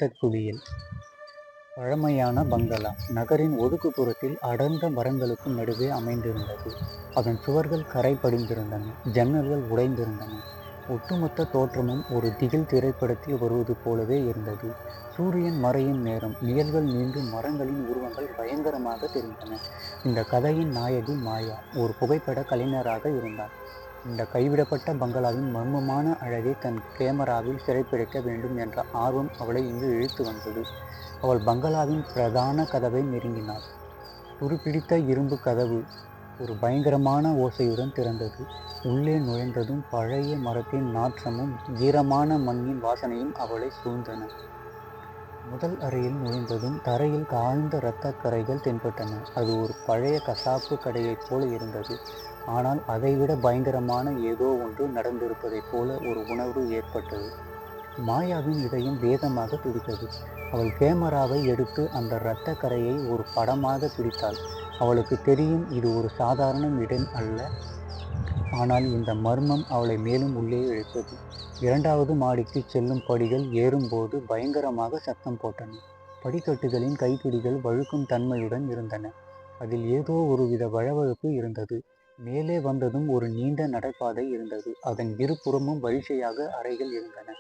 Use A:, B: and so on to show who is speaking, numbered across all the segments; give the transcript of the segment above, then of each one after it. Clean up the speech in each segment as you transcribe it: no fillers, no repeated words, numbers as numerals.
A: இரத்த குளியல். பழமையான பங்களா நகரின் ஒதுக்குப்புறத்தில் அடர்ந்த மரங்களுக்கு நடுவே அமைந்திருந்தது. அதன் சுவர்கள் கரை படிந்திருந்தன, ஜன்னல்கள் உடைந்திருந்தன. ஒட்டுமொத்த தோற்றமும் ஒரு திகில் திரைப்படத்தில் வருவது போலவே இருந்தது. சூரியன் மறையும் நேரம், நிழல்கள் நீண்டு மரங்களின் உருவங்கள் பயங்கரமாக தெரிந்தன. இந்த கதையின் நாயகி மாயா ஒரு புகைப்பட கலைஞராக இருந்தாள். இந்த கைவிடப்பட்ட பங்களாவின் மர்மமான அழகை தன் கேமராவில் சிறைப்பிடிக்க வேண்டும் என்ற ஆர்வம் அவளை இங்கு இழுத்து வந்தது. அவள் பங்களாவின் பிரதான கதவை நெருங்கினாள். துருப்பிடித்த இரும்பு கதவு ஒரு பயங்கரமான ஓசையுடன் திறந்தது. உள்ளே நுழைந்ததும் பழைய மரத்தின் நாற்றமும் ஈரமான மண்ணின் வாசனையும் அவளை சூழ்ந்தன. முதல் அறையில் நுழைந்ததும் தரையில் காய்ந்த இரத்த கரைகள் தென்பட்டன. அது ஒரு பழைய கசாப்பு கடையைப் போல இருந்தது. ஆனால் அதைவிட பயங்கரமான ஏதோ ஒன்று நடந்திருப்பதைப் போல ஒரு உணர்வு ஏற்பட்டது. மாயாவின் இதயம் வேகமாக துடித்தது. அவள் கேமராவை எடுத்து அந்த இரத்த கரையை ஒரு படமாக பிடித்தாள். அவளுக்கு தெரியும், இது ஒரு சாதாரண இடம் அல்ல. ஆனால் இந்த மர்மம் அவளை மேலும் உள்ளே இழுத்தது. இரண்டாவது மாடிக்கு செல்லும் படிகள் ஏறும்போது பயங்கரமாக சத்தம் போட்டன. படிக்கட்டுகளின் கைப்பிடிகள் வழுக்கும் தன்மையுடன் இருந்தன. அதில் ஏதோ ஒருவித வழவழப்பு இருந்தது. மேலே வந்ததும் ஒரு நீண்ட நடைபாதை இருந்தது. அதன் இருபுறமும் வரிசையாக அறைகள் இருந்தன.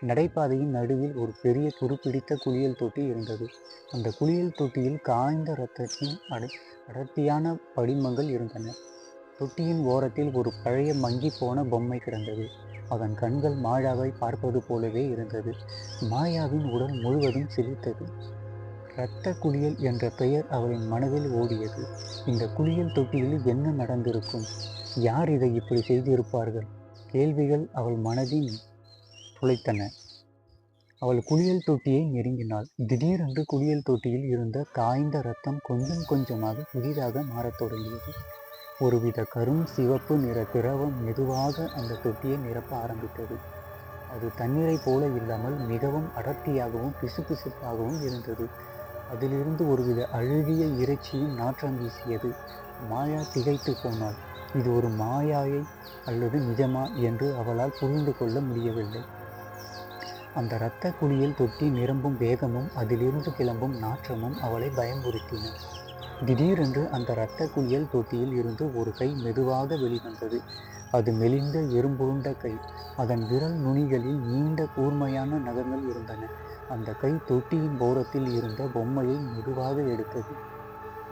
A: நடைபாதையின் நடுவில் ஒரு பெரிய துருப்பிடித்த குளியல் தொட்டி இருந்தது. அந்த குளியல் தொட்டியில் காய்ந்த இரத்தத்தின் அடர்த்தியான படிமங்கள் இருந்தன. தொட்டியின் ஓரத்தில் ஒரு பழைய மங்கி போன பொம்மை கிடந்தது. அதன் கண்கள் மாயாவை பார்ப்பது போலவே இருந்தது. மாயாவின் உடல் முழுவதும் சிலிர்த்தது. இரத்த குளியல் என்ற பெயர் அவளின் மனதில் ஓடியது. இந்த குளியல் தொட்டியில் என்ன நடந்திருக்கும்? யார் இதை இப்படி செய்திருப்பார்கள்? கேள்விகள் அவள் மனதின் துளைத்தன. அவள் குளியல் தொட்டியை நெருங்கினாள். திடீரென்று குளியல் தொட்டியில் இருந்த காய்ந்த இரத்தம் கொஞ்சம் கொஞ்சமாக புதிதாக மாறத் தொடங்கியது. ஒருவித கரும் சிவப்பு நிற திரவம் மெதுவாக அந்த தொட்டியை நிரப்ப ஆரம்பித்தது. அது தண்ணீரை போல இல்லாமல் மிகவும் அடர்த்தியாகவும் பிசுபிசுப்பாகவும் இருந்தது. அதிலிருந்து ஒருவித அழுகிய இறைச்சியின் நாற்றம் வீசியது. மாயா திகைத்து போனாள். இது ஒரு மாயாயை அல்லது நிஜமா என்று அவளால் புரிந்து கொள்ள முடியவில்லை. அந்த இரத்த குளியல் தொட்டி நிரம்பும் வேகமும் அதிலிருந்து கிளம்பும் நாற்றமும் அவளை பயமுறுத்தின. திடீரென்று அந்த இரத்த குளியல் தொட்டியில் இருந்து ஒரு கை மெதுவாக வெளிவந்தது. அது மெலிந்த எறும்புருண்ட கை. அதன் விரல் நுனிகளில் நீண்ட கூர்மையான நகங்கள் இருந்தன. அந்த கை தொட்டியின் ஓரத்தில் இருந்த பொம்மையை மெதுவாக எடுத்தது.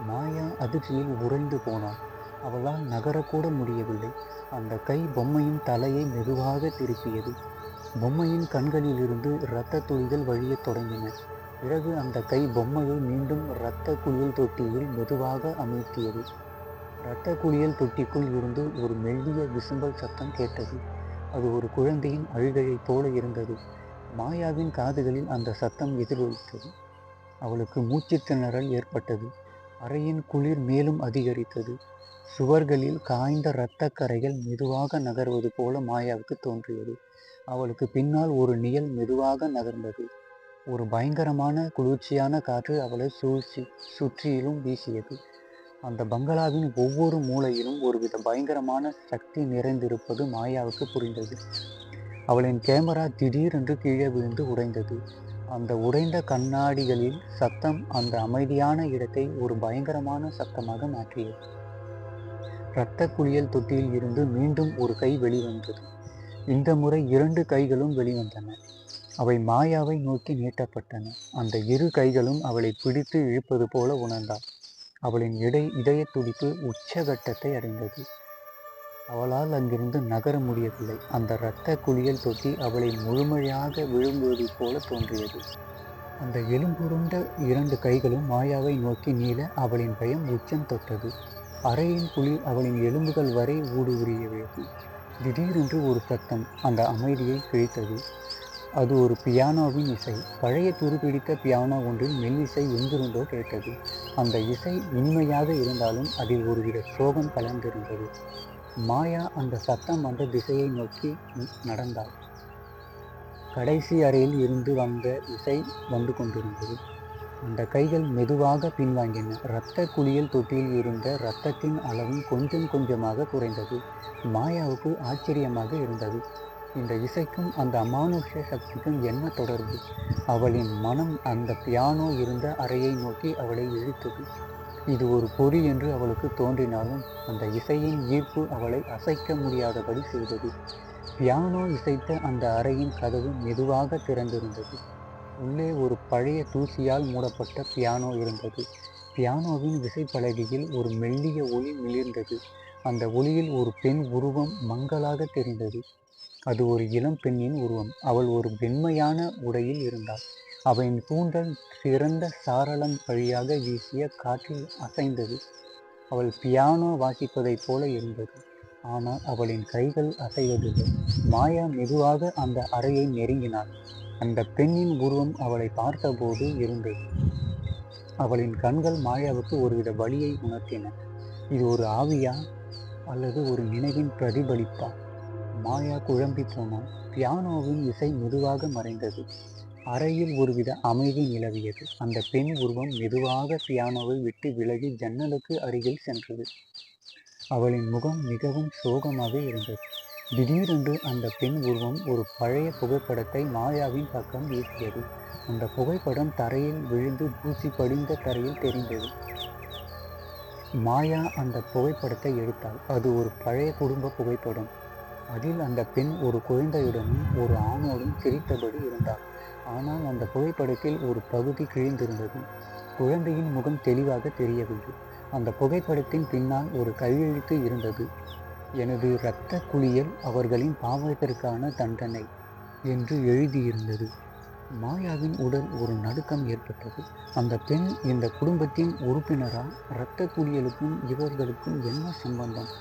A: மாயா அதிர்ச்சியில் உறைந்து போனாள். அவளால் நகரக்கூட முடியவில்லை. அந்த கை பொம்மையின் தலையை மெதுவாக திருப்பியது. பொம்மையின் கண்களிலிருந்து இரத்த துளிகள் வழியத் தொடங்கின. பிறகு அந்த கை பொம்மையை மீண்டும் இரத்த குளியல் தொட்டியில் மெதுவாக அமிழ்த்தியது. இரத்த குளியல் தொட்டிக்குள் இருந்து ஒரு மெல்லிய விசும்பல் சத்தம் கேட்டது. அது ஒரு குழந்தையின் அழுகையைப் போல இருந்தது. மாயாவின் காதுகளில் அந்த சத்தம் எதிரொலித்தது. அவளுக்கு மூச்சு திணறல் ஏற்பட்டது. அறையின் குளிர் மேலும் அதிகரித்தது. சுவர்களில் காய்ந்த இரத்த கரைகள் மெதுவாக நகர்வது போல மாயாவுக்கு தோன்றியது. அவளுக்கு பின்னால் ஒரு நிழல் மெதுவாக நகர்ந்தது. ஒரு பயங்கரமான குளிர்ச்சியான காற்று அவளை சுற்றிலும் வீசியது. அந்த பங்களாவின் ஒவ்வொரு மூலையிலும் ஒருவித பயங்கரமான சக்தி நிறைந்திருப்பது மாயாவுக்கு புரிந்தது. அவளின் கேமரா திடீரென்று கீழே விழுந்து உடைந்தது. அந்த உடைந்த கண்ணாடிகளில் சத்தம் அந்த அமைதியான இடத்தை ஒரு பயங்கரமான சத்தமாக மாற்றியது. இரத்த குளியல் தொட்டியில் இருந்து மீண்டும் ஒரு கை வெளிவந்தது. இந்த முறை 2 கைகளும் வெளிவந்தன. அவை மாயாவை நோக்கி நீட்டப்பட்டன. அந்த 2 கைகளும் அவளை பிடித்து இழுப்பது போல உணர்ந்தாள். அவளின் இதய துடிப்பு உச்சகட்டத்தை அடைந்தது. அவளால் அங்கிருந்து நகர முடியவில்லை. அந்த இரத்த குளியல் தொட்டி அவளை முழுமையாக விழுங்குவது போல தோன்றியது. அந்த எலும்புருண்ட 2 கைகளும் மாயாவை நோக்கி நீள அவளின் பயம் உச்சம் தொட்டது. அறையின் குளிர் அவளின் எலும்புகள் வரை ஊடுருவியது. திடீரென்று ஒரு சத்தம் அந்த அமைதியை கிழித்தது. அது ஒரு பியானோவின் இசை. பழைய துருப்பிடித்த பியானோ ஒன்றில் மெல்லிசை எங்கிருந்தோ கேட்டது. அந்த இசை இனிமையாக இருந்தாலும் அதில் ஒருவித சோகம் கலந்திருந்தது. மாயா அந்த சத்தம் வந்த திசையை நோக்கி நடந்தாள். கடைசி அறையில் இருந்து வந்த இசை வந்து கொண்டிருந்தது. அந்த கைகள் மெதுவாக பின்வாங்கின. இரத்த குளியல் தொட்டியில் இருந்த இரத்தத்தின் அளவும் கொஞ்சம் கொஞ்சமாக குறைந்தது. மாயாவுக்கு ஆச்சரியமாக இருந்தது. இந்த இசைக்கும் அந்த அமானுஷ சக்திக்கும் என்ன தொடர்பு? அவளின் மனம் அந்த பியானோ இருந்த அறையை நோக்கி அவளை இழுத்தது. இது ஒரு பொறி என்று அவளுக்கு தோன்றினாலும் அந்த இசையின் ஈர்ப்பு அவளை அசைக்க முடியாதபடி செய்தது. பியானோ இசைத்த அந்த அறையின் கதவு மெதுவாக திறந்திருந்தது. உள்ளே ஒரு பழைய தூசியால் மூடப்பட்ட பியானோ இருந்தது. பியானோவின் விசைப்பலகையில் ஒரு மெல்லிய ஒளி மிளிர்ந்தது. அந்த ஒளியில் ஒரு பெண் உருவம் மங்கலாக தெரிந்தது. அது ஒரு இளம் பெண்ணின் உருவம். அவள் ஒரு வெண்மையான உடையில் இருந்தாள். அவளின் கூந்தல் சிறந்த சாரளம் வழியாக வீசிய காற்றில் அசைந்தது. அவள் பியானோ வாசிப்பதைப் போல இருந்தது. ஆனால் அவளின் கைகள் அசைவதில்லை. மாயா மெதுவாக அந்த அறையை நெருங்கினாள். அந்த பெண்ணின் உருவம் அவளை பார்த்தபோது இருந்தது. அவளின் கண்கள் மாயாவுக்கு ஒருவித வலியை உணர்த்தின. இது ஒரு ஆவியா அல்லது ஒரு நினைவின் பிரதிபலிப்பா? மாயா குழம்பி போனாள். பியானோவின் இசை மெதுவாக மறைந்தது. அறையில் ஒருவித அமைதி நிலவியது. அந்த பெண் உருவம் மெதுவாக பியானோவை விட்டு விலகி ஜன்னலுக்கு அருகில் சென்றது. அவளின் முகம் மிகவும் சோகமாக இருந்தது. திடீரென்று அந்த பெண் உருவம் ஒரு பழைய புகைப்படத்தை மாயாவின் பக்கம் வீசியது. அந்த புகைப்படம் தரையில் விழுந்து தூசி படிந்த தரையில் தெரிந்தது. மாயா அந்த புகைப்படத்தை எடுத்தாள். அது ஒரு பழைய குடும்ப புகைப்படம். அதில் அந்த பெண் ஒரு குழந்தையுடனும் ஒரு ஆணோடும் சிரித்தபடி இருந்தாள். ஆனால் அந்த புகைப்படத்தில் ஒரு பகுதி கிழிந்திருந்தது. குழந்தையின் முகம் தெளிவாக தெரியவில்லை. அந்த புகைப்படத்தின் பின்னால் ஒரு கையெழுத்து இருந்தது. எனது இரத்த குளியல் அவர்களின் பாவத்திற்கான தண்டனை என்று எழுதியிருந்தது. மாயாவின் உடல் ஒரு நடுக்கம் ஏற்பட்டது. அந்த பெண் இந்த குடும்பத்தின் உறுப்பினரா? இரத்த குளியலுக்கும் இவர்களுக்கும் என்ன சம்பந்தம்?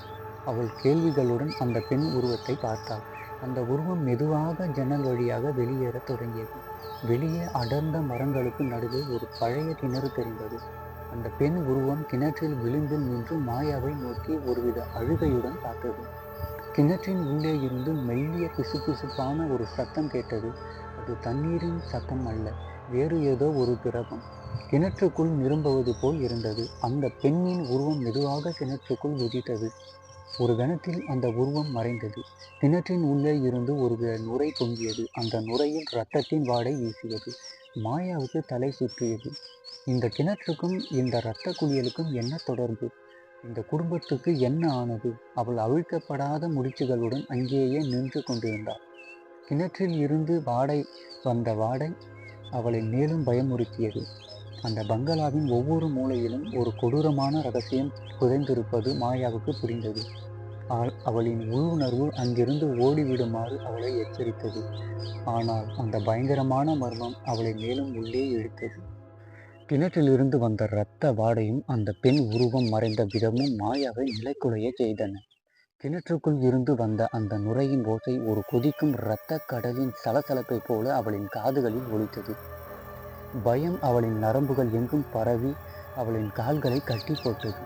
A: அவள் கேள்விகளுடன் அந்த பெண் உருவத்தை பார்த்தாள். அந்த உருவம் மெதுவாக ஜன்னல் வழியாக வெளியேறத் தொடங்கியது. வெளியே அடர்ந்த மரங்களுக்கு நடுவே ஒரு பழைய கிணறு தெரிந்தது. அந்த பெண் உருவம் கிணற்றில் விழுந்து நின்று மாயாவை நோக்கி ஒருவித அழுகையுடன் பார்த்தது. கிணற்றின் உள்ளே இருந்து மெல்லிய பிசுபிசுப்பான ஒரு சத்தம் கேட்டது. அது தண்ணீரின் சத்தம் அல்ல, வேறு ஏதோ ஒரு திரவம் கிணற்றுக்குள் நிரம்புவது போல் இருந்தது. அந்த பெண்ணின் உருவம் மெதுவாக கிணற்றுக்குள் குதித்தது. ஒரு கணத்தில் அந்த உருவம் மறைந்தது. கிணற்றின் உள்ளே இருந்து ஒரு நுரை தொங்கியது. அந்த நுரையில் இரத்தத்தின் வாடை வீசியது. மாயாவுக்கு தலை சுற்றியது. இந்த கிணற்றுக்கும் இந்த இரத்த குளியலுக்கும் என்ன தொடர்பு? இந்த குடும்பத்துக்கு என்ன ஆனது? அவள் அவிழ்க்கப்படாத முடிச்சுகளுடன் அங்கேயே நின்று கொண்டிருந்தாள். கிணற்றில் இருந்து வந்த வாடை அவளை மேலும் பயமுறுத்தியது. அந்த பங்களாவின் ஒவ்வொரு மூலையிலும் ஒரு கொடூரமான ரகசியம் புதைந்திருப்பது மாயாவுக்கு புரிந்தது. அவளின் உள்ளுணர்வு அங்கிருந்து ஓடிவிடுமாறு அவளை எச்சரித்தது. ஆனால் அந்த பயங்கரமான மர்மம் அவளை மேலும் உள்ளே இழுத்தது. கிணற்றிலிருந்து வந்த இரத்த வாடையும் அந்த பெண் உருவம் மறைந்த விதமும் மாயாவை நிலைக்குலைய செய்தன. கிணற்றுக்குள் இருந்து வந்த அந்த நுரையின் ஓசை ஒரு கொதிக்கும் இரத்த கடலின் சலசலப்பை போல அவளின் காதுகளில் ஒலித்தது. பயம் அவளின் நரம்புகள் எங்கும் பரவி அவளின் கால்களை கட்டி போட்டது.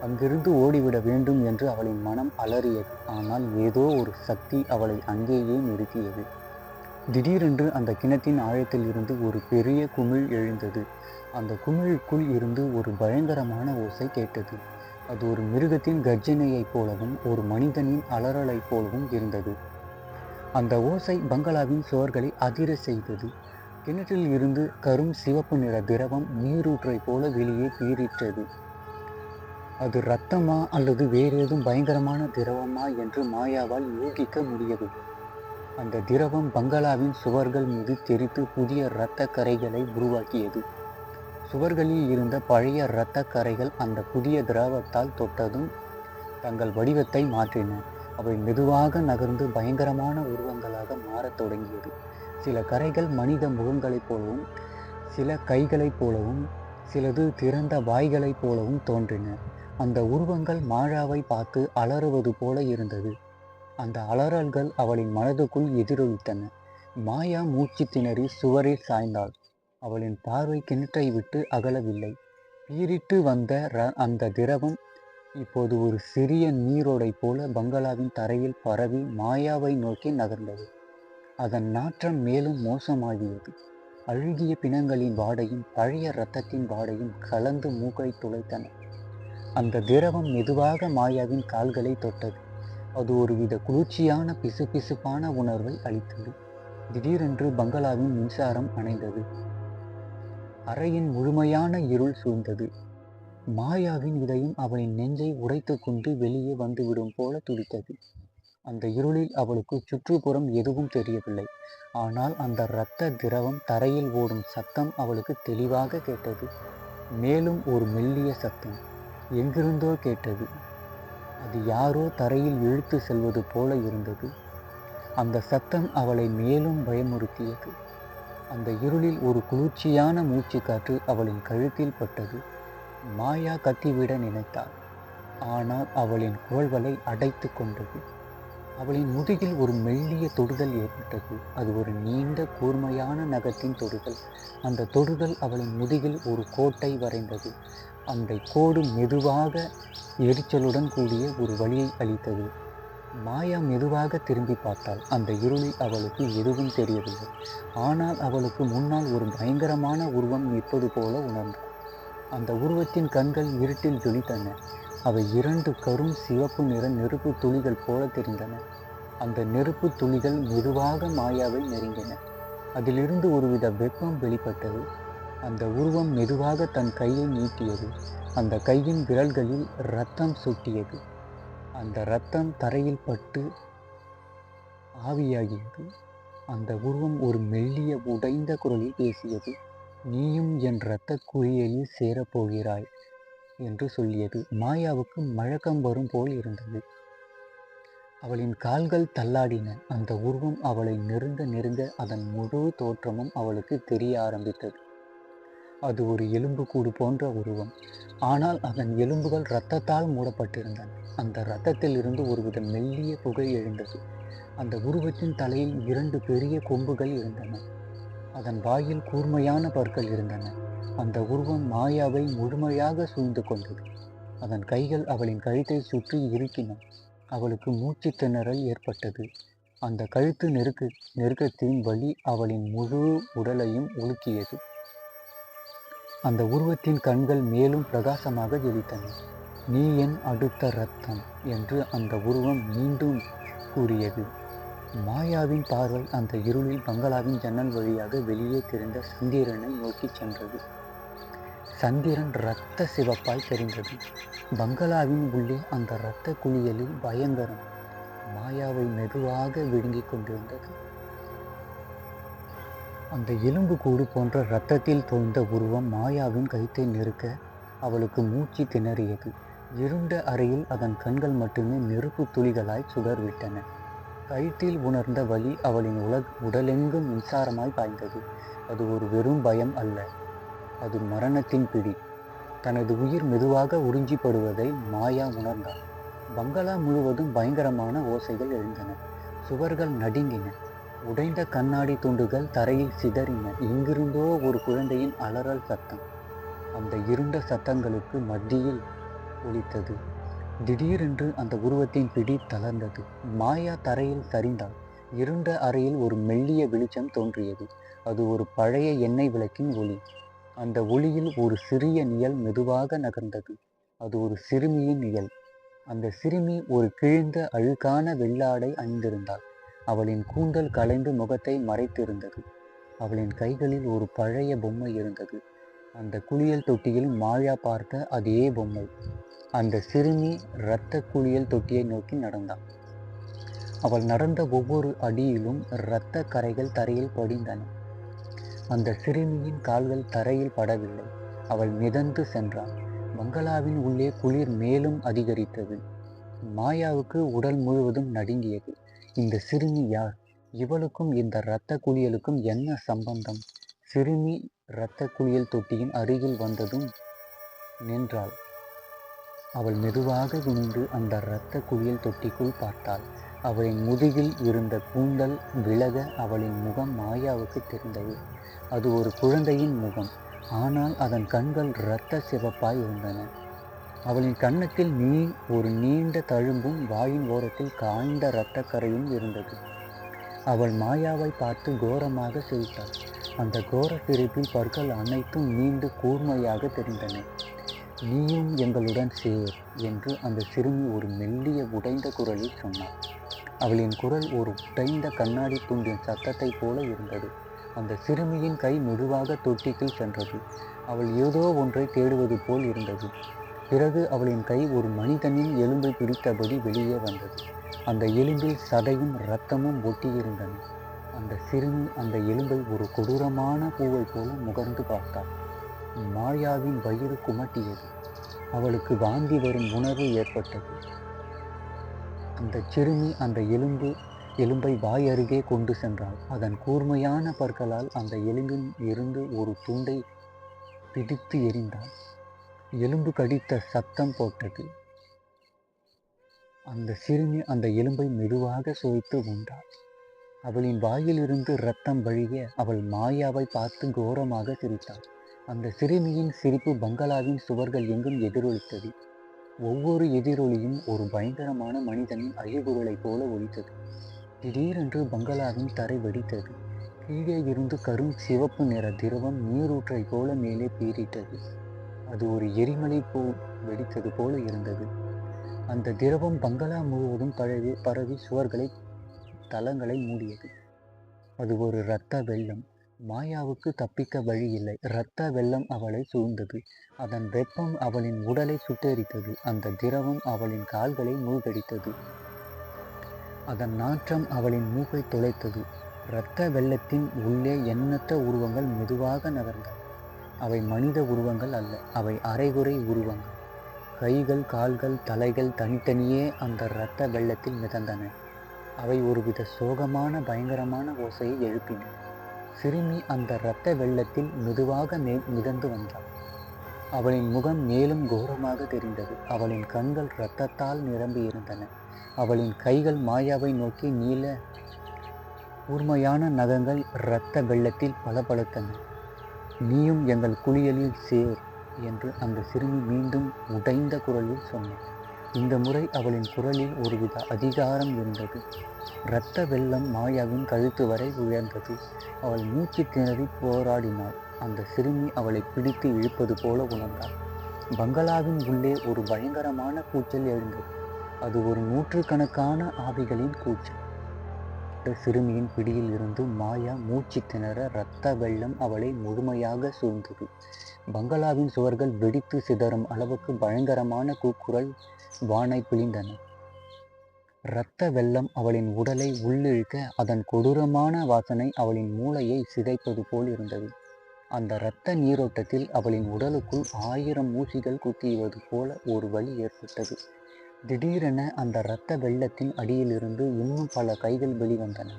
A: அங்கிருந்து ஓடிவிட வேண்டும் என்று அவளின் மனம் அலறியது. ஆனால் ஏதோ ஒரு சக்தி அவளை அங்கேயே நிறுத்தியது. திடீரென்று அந்த கிணற்றின் ஆழத்தில் இருந்து ஒரு பெரிய குமிழ் எழுந்தது. அந்த குமிழுக்குள் இருந்து ஒரு பயங்கரமான ஓசை கேட்டது. அது ஒரு மிருகத்தின் கர்ஜனையைப் போலவும் ஒரு மனிதனின் அலறலைப் போலவும் இருந்தது. அந்த ஓசை பங்களாவின் சுவர்களை அதிர செய்தது. கிணற்றில் இருந்து கரும் சிவப்பு நிற திரவம் நீரூற்றை போல வெளியே பீரிட்டது. அது இரத்தமா அல்லது வேறேதும் பயங்கரமான திரவமா என்று மாயாவால் யூகிக்க முடியவில்லை. அந்த திரவம் பங்களாவின் சுவர்கள் மீது தெரித்து புதிய இரத்த கரைகளை உருவாக்கியது. சுவர்களில் இருந்த பழைய இரத்த கரைகள் அந்த புதிய திரவத்தால் தொட்டதும் தங்கள் வடிவத்தை மாற்றின. அவை மெதுவாக நகர்ந்து பயங்கரமான உருவங்களாக மாறத் தொடங்கியது. சில கரைகள் மனித முகங்களைப் போலவும், சில கைகளைப் போலவும், சிலது திறந்த வாய்களைப் போலவும் தோன்றின. அந்த உருவங்கள் மாயாவை பார்த்து அலறுவது போல இருந்தது. அந்த அலறல்கள் அவளின் மனதுக்குள் எதிரொலித்தன. மாயா மூச்சு திணறி சுவரில் சாய்ந்தாள். அவளின் பார்வை கிணற்றை விட்டு அகலவில்லை. பீரிட்டு வந்த அந்த திரவம் இப்போது ஒரு சிறிய நீரோடை போல பங்களாவின் தரையில் பரவி மாயாவை நோக்கி நகர்ந்தது. அதன் நாற்றம் மேலும் மோசமாகியது. அழுகிய பிணங்களின் வாடையும் பழைய இரத்தத்தின் வாடையும் கலந்து மூக்கை துளைத்தன. அந்த திரவம் மெதுவாக மாயாவின் கால்களை தொட்டது. அது ஒருவித குளிர்ச்சியான பிசுபிசுப்பான உணர்வை அளித்தது. திடீரென்று பங்களாவின் மின்சாரம் அணைந்தது. அறையின் முழுமையான இருள் சூழ்ந்தது. மாயாவின் இதயம் அவளின் நெஞ்சை உடைத்து கொண்டு வெளியே வந்துவிடும் போல துடித்தது. அந்த இருளில் அவளுக்கு சுற்றுப்புறம் எதுவும் தெரியவில்லை. ஆனால் அந்த இரத்த திரவம் தரையில் ஓடும் சத்தம் அவளுக்கு தெளிவாக கேட்டது. மேலும் ஒரு மெல்லிய சத்தம் எங்கிருந்தோ கேட்டது. அது யாரோ தரையில் இழுத்து செல்வது போல இருந்தது. அந்த சத்தம் அவளை மேலும் பயமுறுத்தியது. அந்த இருளில் ஒரு குளிர்ச்சியான மூச்சு காற்று அவளின் கழுத்தில் பட்டது. மாயா கத்திவிட நினைத்தாள். ஆனால் அவளின் குரல்களை அடைத்து கொண்டது. அவளின் முதுகில் ஒரு மெல்லிய தொடுதல் ஏற்பட்டது. அது ஒரு நீண்ட கூர்மையான நகத்தின் தொடுதல். அந்த தொடுதல் அவளின் முதுகில் ஒரு கோட்டை வரைந்தது. அந்த கோடு மெதுவாக எரிச்சலுடன் கூடிய ஒரு வலியை அளித்தது. மாயா மெதுவாக திரும்பி பார்த்தாள். அந்த இருளில் அவளுக்கு எதுவும் தெரியவில்லை. ஆனால் அவளுக்கு முன்னால் ஒரு பயங்கரமான உருவம் நிற்பது போல உணர்ந்தாள். அந்த உருவத்தின் கண்கள் இருட்டில் ஜொலித்தன. அவை 2 கரும் சிவப்பு நிற நெருப்பு துளிகள் போல தெரிந்தன. அந்த நெருப்பு துளிகள் மெதுவாக மாயாவை நெருங்கின. அதிலிருந்து ஒருவித வெப்பம் வெளிப்பட்டது. அந்த உருவம் மெதுவாக தன் கையை நீட்டியது. அந்த கையின் விரல்களில் இரத்தம் சொட்டியது. அந்த இரத்தம் தரையில் பட்டு ஆவியாகியது. அந்த உருவம் ஒரு மெல்லிய உடைந்த குரலில் பேசியது. நீயும் என் இரத்த குளியலில் சேரப்போகிறாய் என்று சொல்லியது. மாயாவுக்கு மயக்கம் வரும் போல் இருந்தது. அவளின் கால்கள் தள்ளாடின. அந்த உருவம் அவளை நெருங்க நெருங்க அதன் முழு தோற்றமும் அவளுக்கு தெரிய ஆரம்பித்தது. அது ஒரு எலும்புக்கூடு போன்ற உருவம். ஆனால் அதன் எலும்புகள் இரத்தத்தால் மூடப்பட்டிருந்தன. அந்த இரத்தத்தில் இருந்து ஒருவித மெல்லிய புகை எழுந்தது. அந்த உருவத்தின் தலையில் 2 பெரிய கொம்புகள் இருந்தன. அதன் வாயில் கூர்மையான பற்கள் இருந்தன. அந்த உருவம் மாயாவை முழுமையாக சூழ்ந்து கொண்டது. அதன் கைகள் அவளின் கழுத்தை சுற்றி இறுக்கின. அவளுக்கு மூச்சு திணறல் ஏற்பட்டது. அந்த கழுத்து நெருக்கத்தின் வலி அவளின் முழு உடலையும் உலுக்கியது. அந்த உருவத்தின் கண்கள் மேலும் பிரகாசமாக ஜொலித்தன. நீ என் அடுத்த இரத்தம் என்று அந்த உருவம் மீண்டும் கூறியது. மாயாவின் பார்வை அந்த இருளில் பங்களாவின் ஜன்னல் வழியாக வெளியே தெரிந்த சந்திரனை நோக்கி சென்றது. சந்திரன் இரத்த சிவப்பாய் தெரிந்தது. பங்களாவின் உள்ளே அந்த இரத்த குளியலில் பயங்கரம் மாயாவை மெதுவாக விழுங்கிக் கொண்டிருந்தது. அந்த எலும்பு கூடு போன்ற இரத்தத்தில் தோய்ந்த உருவம் மாயாவின் கழுத்தை நெருக்க அவளுக்கு மூச்சு திணறியது. இருண்ட அறையில் அதன் கண்கள் மட்டுமே நெருப்பு துளிகளாய் சுடர்விட்டன. கழுத்தில் உணர்ந்த வலி அவளின் உடலெங்கும் மின்சாரமாய் பாய்ந்தது. அது ஒரு வெறும் பயம் அல்ல, அது மரணத்தின் பிடி. தனது உயிர் மெதுவாக உறிஞ்சிப்படுவதை மாயா உணர்ந்தாள். பங்களா முழுவதும் பயங்கரமான ஓசைகள் எழுந்தன. சுவர்கள் நடுங்கின. உடைந்த கண்ணாடி துண்டுகள் தரையில் சிதறின. எங்கிருந்தோ ஒரு குழந்தையின் அலறல் சத்தம் அந்த இருண்ட சத்தங்களுக்கு மத்தியில் ஒலித்தது. திடீரென்று அந்த உருவத்தின் பிடி தளர்ந்தது. மாயா தரையில் சரிந்தாள். இருண்ட அறையில் ஒரு மெல்லிய வெளிச்சம் தோன்றியது. அது ஒரு பழைய எண்ணெய் விளக்கின் ஒளி. அந்த ஒளியில் ஒரு சிறிய நிழல் மெதுவாக நகர்ந்தது. அது ஒரு சிறுமியின் நிழல். அந்த சிறுமி ஒரு கிழிந்த அழுக்கான வெள்ளாடை அணிந்திருந்தாள். அவளின் கூந்தல் கலைந்து முகத்தை மறைத்திருந்தது. அவளின் கைகளில் ஒரு பழைய பொம்மை இருந்தது. அந்த குளியல் தொட்டியில் மாயா பார்த்த அதே பொம்மை. அந்த சிறுமி இரத்த குளியல் தொட்டியை நோக்கி நடந்தாள். அவள் நடந்த ஒவ்வொரு அடியிலும் இரத்த கரைகள் தரையில் படிந்தன. அந்த சிறுமியின் கால்கள் தரையில் படவில்லை. அவள் மிதந்து சென்றாள். பங்களாவின் உள்ளே குளிர் மேலும் அதிகரித்தது. மாயாவுக்கு உடல் முழுவதும் நடுங்கியது. இந்த சிறுமி யார்? இவளுக்கும் இந்த இரத்த குளியலுக்கும் என்ன சம்பந்தம்? சிறுமி இரத்த குளியல் தொட்டியின் அருகில் வந்ததும் நின்றாள். அவள் மெதுவாக குனிந்து அந்த இரத்த குளியல் தொட்டிக்குள் பார்த்தாள். அவளின் முதுகில் இருந்த கூந்தல் விலக அவளின் முகம் மாயாவுக்கு தெரிந்தது. அது ஒரு குழந்தையின் முகம். ஆனால் அதன் கண்கள் இரத்த சிவப்பாய் இருந்தன. அவளின் கன்னத்தில் ஒரு நீண்ட தழும்பும் வாயின் ஓரத்தில் காய்ந்த இரத்த கரையும் இருந்தது. அவள் மாயாவை பார்த்து கோரமாக சிரித்தாள். அந்த கோர சிரிப்பில் பற்கள் அனைத்தும் நீண்டு கூர்மையாக தெரிந்தன. நீயும் எங்களுடன் சேர் என்று அந்த சிறுமி ஒரு மெல்லிய உடைந்த குரலில் சொன்னாள். அவளின் குரல் ஒரு உடைந்த கண்ணாடி துண்டின் சத்தத்தைப் போல இருந்தது. அந்த சிறுமியின் கை மெதுவாக தொட்டிக்குள் சென்றது. அவள் ஏதோ ஒன்றை தேடுவது போல் இருந்தது. பிறகு அவளின் கை ஒரு மனிதனின் எலும்பை பிடித்தபடி வெளியே வந்தது. அந்த எலும்பில் சதையும் இரத்தமும் ஒட்டியிருந்தன. அந்த சிறுமி அந்த எலும்பை ஒரு கொடூரமான பூவை போல முகர்ந்து பார்த்தாள். மாயாவின் வயிறு குமட்டியது. அவளுக்கு வாந்தி வரும் உணர்வு ஏற்பட்டது. அந்த சிறுமி அந்த எலும்பை வாய் அருகே கொண்டு சென்றாள். அதன் கூர்மையான பற்களால் அந்த எலும்பில் இருந்து ஒரு துண்டை பிடித்து எறிந்தாள். எலும்பு கடித்த சத்தம் போட்டது. அந்த சிறுமி அந்த எலும்பை மெதுவாக சுவைத்து உண்டாள். அவளின் வாயிலிருந்து இரத்தம் வழிய அவள் மாயாவை பார்த்து கோரமாக சிரித்தாள். அந்த சிறுமியின் சிரிப்பு பங்களாவின் சுவர்கள் எங்கும் எதிரொலித்தது. ஒவ்வொரு எதிரொலியும் ஒரு பயங்கரமான மனிதனின் அழுகுரலை போல ஒலித்தது. திடீரென்று பங்களாவின் தரை வெடித்தது. கீழே இருந்து கரும் சிவப்பு நிற திரவம் நீரூற்றை போல மேலே பீறிட்டது. அது ஒரு எரிமலை வெடித்தது போல இருந்தது. அந்த திரவம் பங்களா முழுவதும் பரவி சுவர்களை தளங்களை மூடியது. அது ஒரு இரத்த வெள்ளம். மாயாவுக்கு தப்பிக்க வழி இல்லை. இரத்த வெள்ளம் அவளை சூழ்ந்தது. அதன் வெப்பம் அவளின் உடலை சுட்டெரித்தது. அந்த திரவம் அவளின் கால்களை மூழ்கடித்தது. அதன் நாற்றம் அவளின் மூக்கை துளைத்தது. இரத்த வெள்ளத்தின் உள்ளே எண்ணற்ற உருவங்கள் மெதுவாக நகர்ந்தன. அவை மனித உருவங்கள் அல்ல, அவை அரைகுறை உருவங்கள். கைகள், கால்கள், தலைகள் தனித்தனியே அந்த இரத்த வெள்ளத்தில் மிதந்தன. அவை ஒருவித சோகமான பயங்கரமான ஓசையை எழுப்பின. சிறுமி அந்த இரத்த வெள்ளத்தில் மெதுவாக மிதந்து வந்தாள். அவளின் முகம் மேலும் கோரமாக தெரிந்தது. அவளின் கண்கள் இரத்தத்தால் நிரம்பியிருந்தன. அவளின் கைகள் மாயாவை நோக்கி நீள கூர்மையான நகங்கள் இரத்த வெள்ளத்தில் பளபளத்தன. நீயும் எங்கள் குளியலில் சேர் என்று அந்த சிறுமி மீண்டும் உடைந்த குரலில் சொன்னாள். இந்த முறை அவளின் குரலில் ஒருவித அதிகாரம் இருந்தது. இரத்த வெள்ளம் மாயாவின் கழுத்து வரை உயர்ந்தது. அவள் மூச்சு திணறி போராடினாள். அந்த சிறுமி அவளை பிடித்து இழுப்பது போல உணர்ந்தாள். பங்களாவின் உள்ளே ஒரு பயங்கரமான கூச்சல் எழுந்தது. அது ஒரு நூற்றுக்கணக்கான ஆவிகளின் கூச்சல். சிறுமியின் பிடியில் இருந்து மாயா மூச்சு திணற இரத்த வெள்ளம் அவளை முழுமையாக சூழ்ந்தது. பங்களாவின் சுவர்கள் வெடித்து சிதறும் அளவுக்கு பயங்கரமான கூக்குரல் வானை பிழிந்தன. இரத்த வெள்ளம் அவளின் உடலை உள்ளிழுக்க அதன் கொடூரமான வாசனை அவளின் மூளையை சிதைப்பது போல் இருந்தது. அந்த இரத்த நீரோட்டத்தில் அவளின் உடலுக்குள் 1000 ஊசிகள் குத்தியது போல ஒரு வலி ஏற்பட்டது. திடீரென அந்த இரத்த வெள்ளத்தின் அடியிலிருந்து இன்னும் பல கைகள் வெளிவந்தன.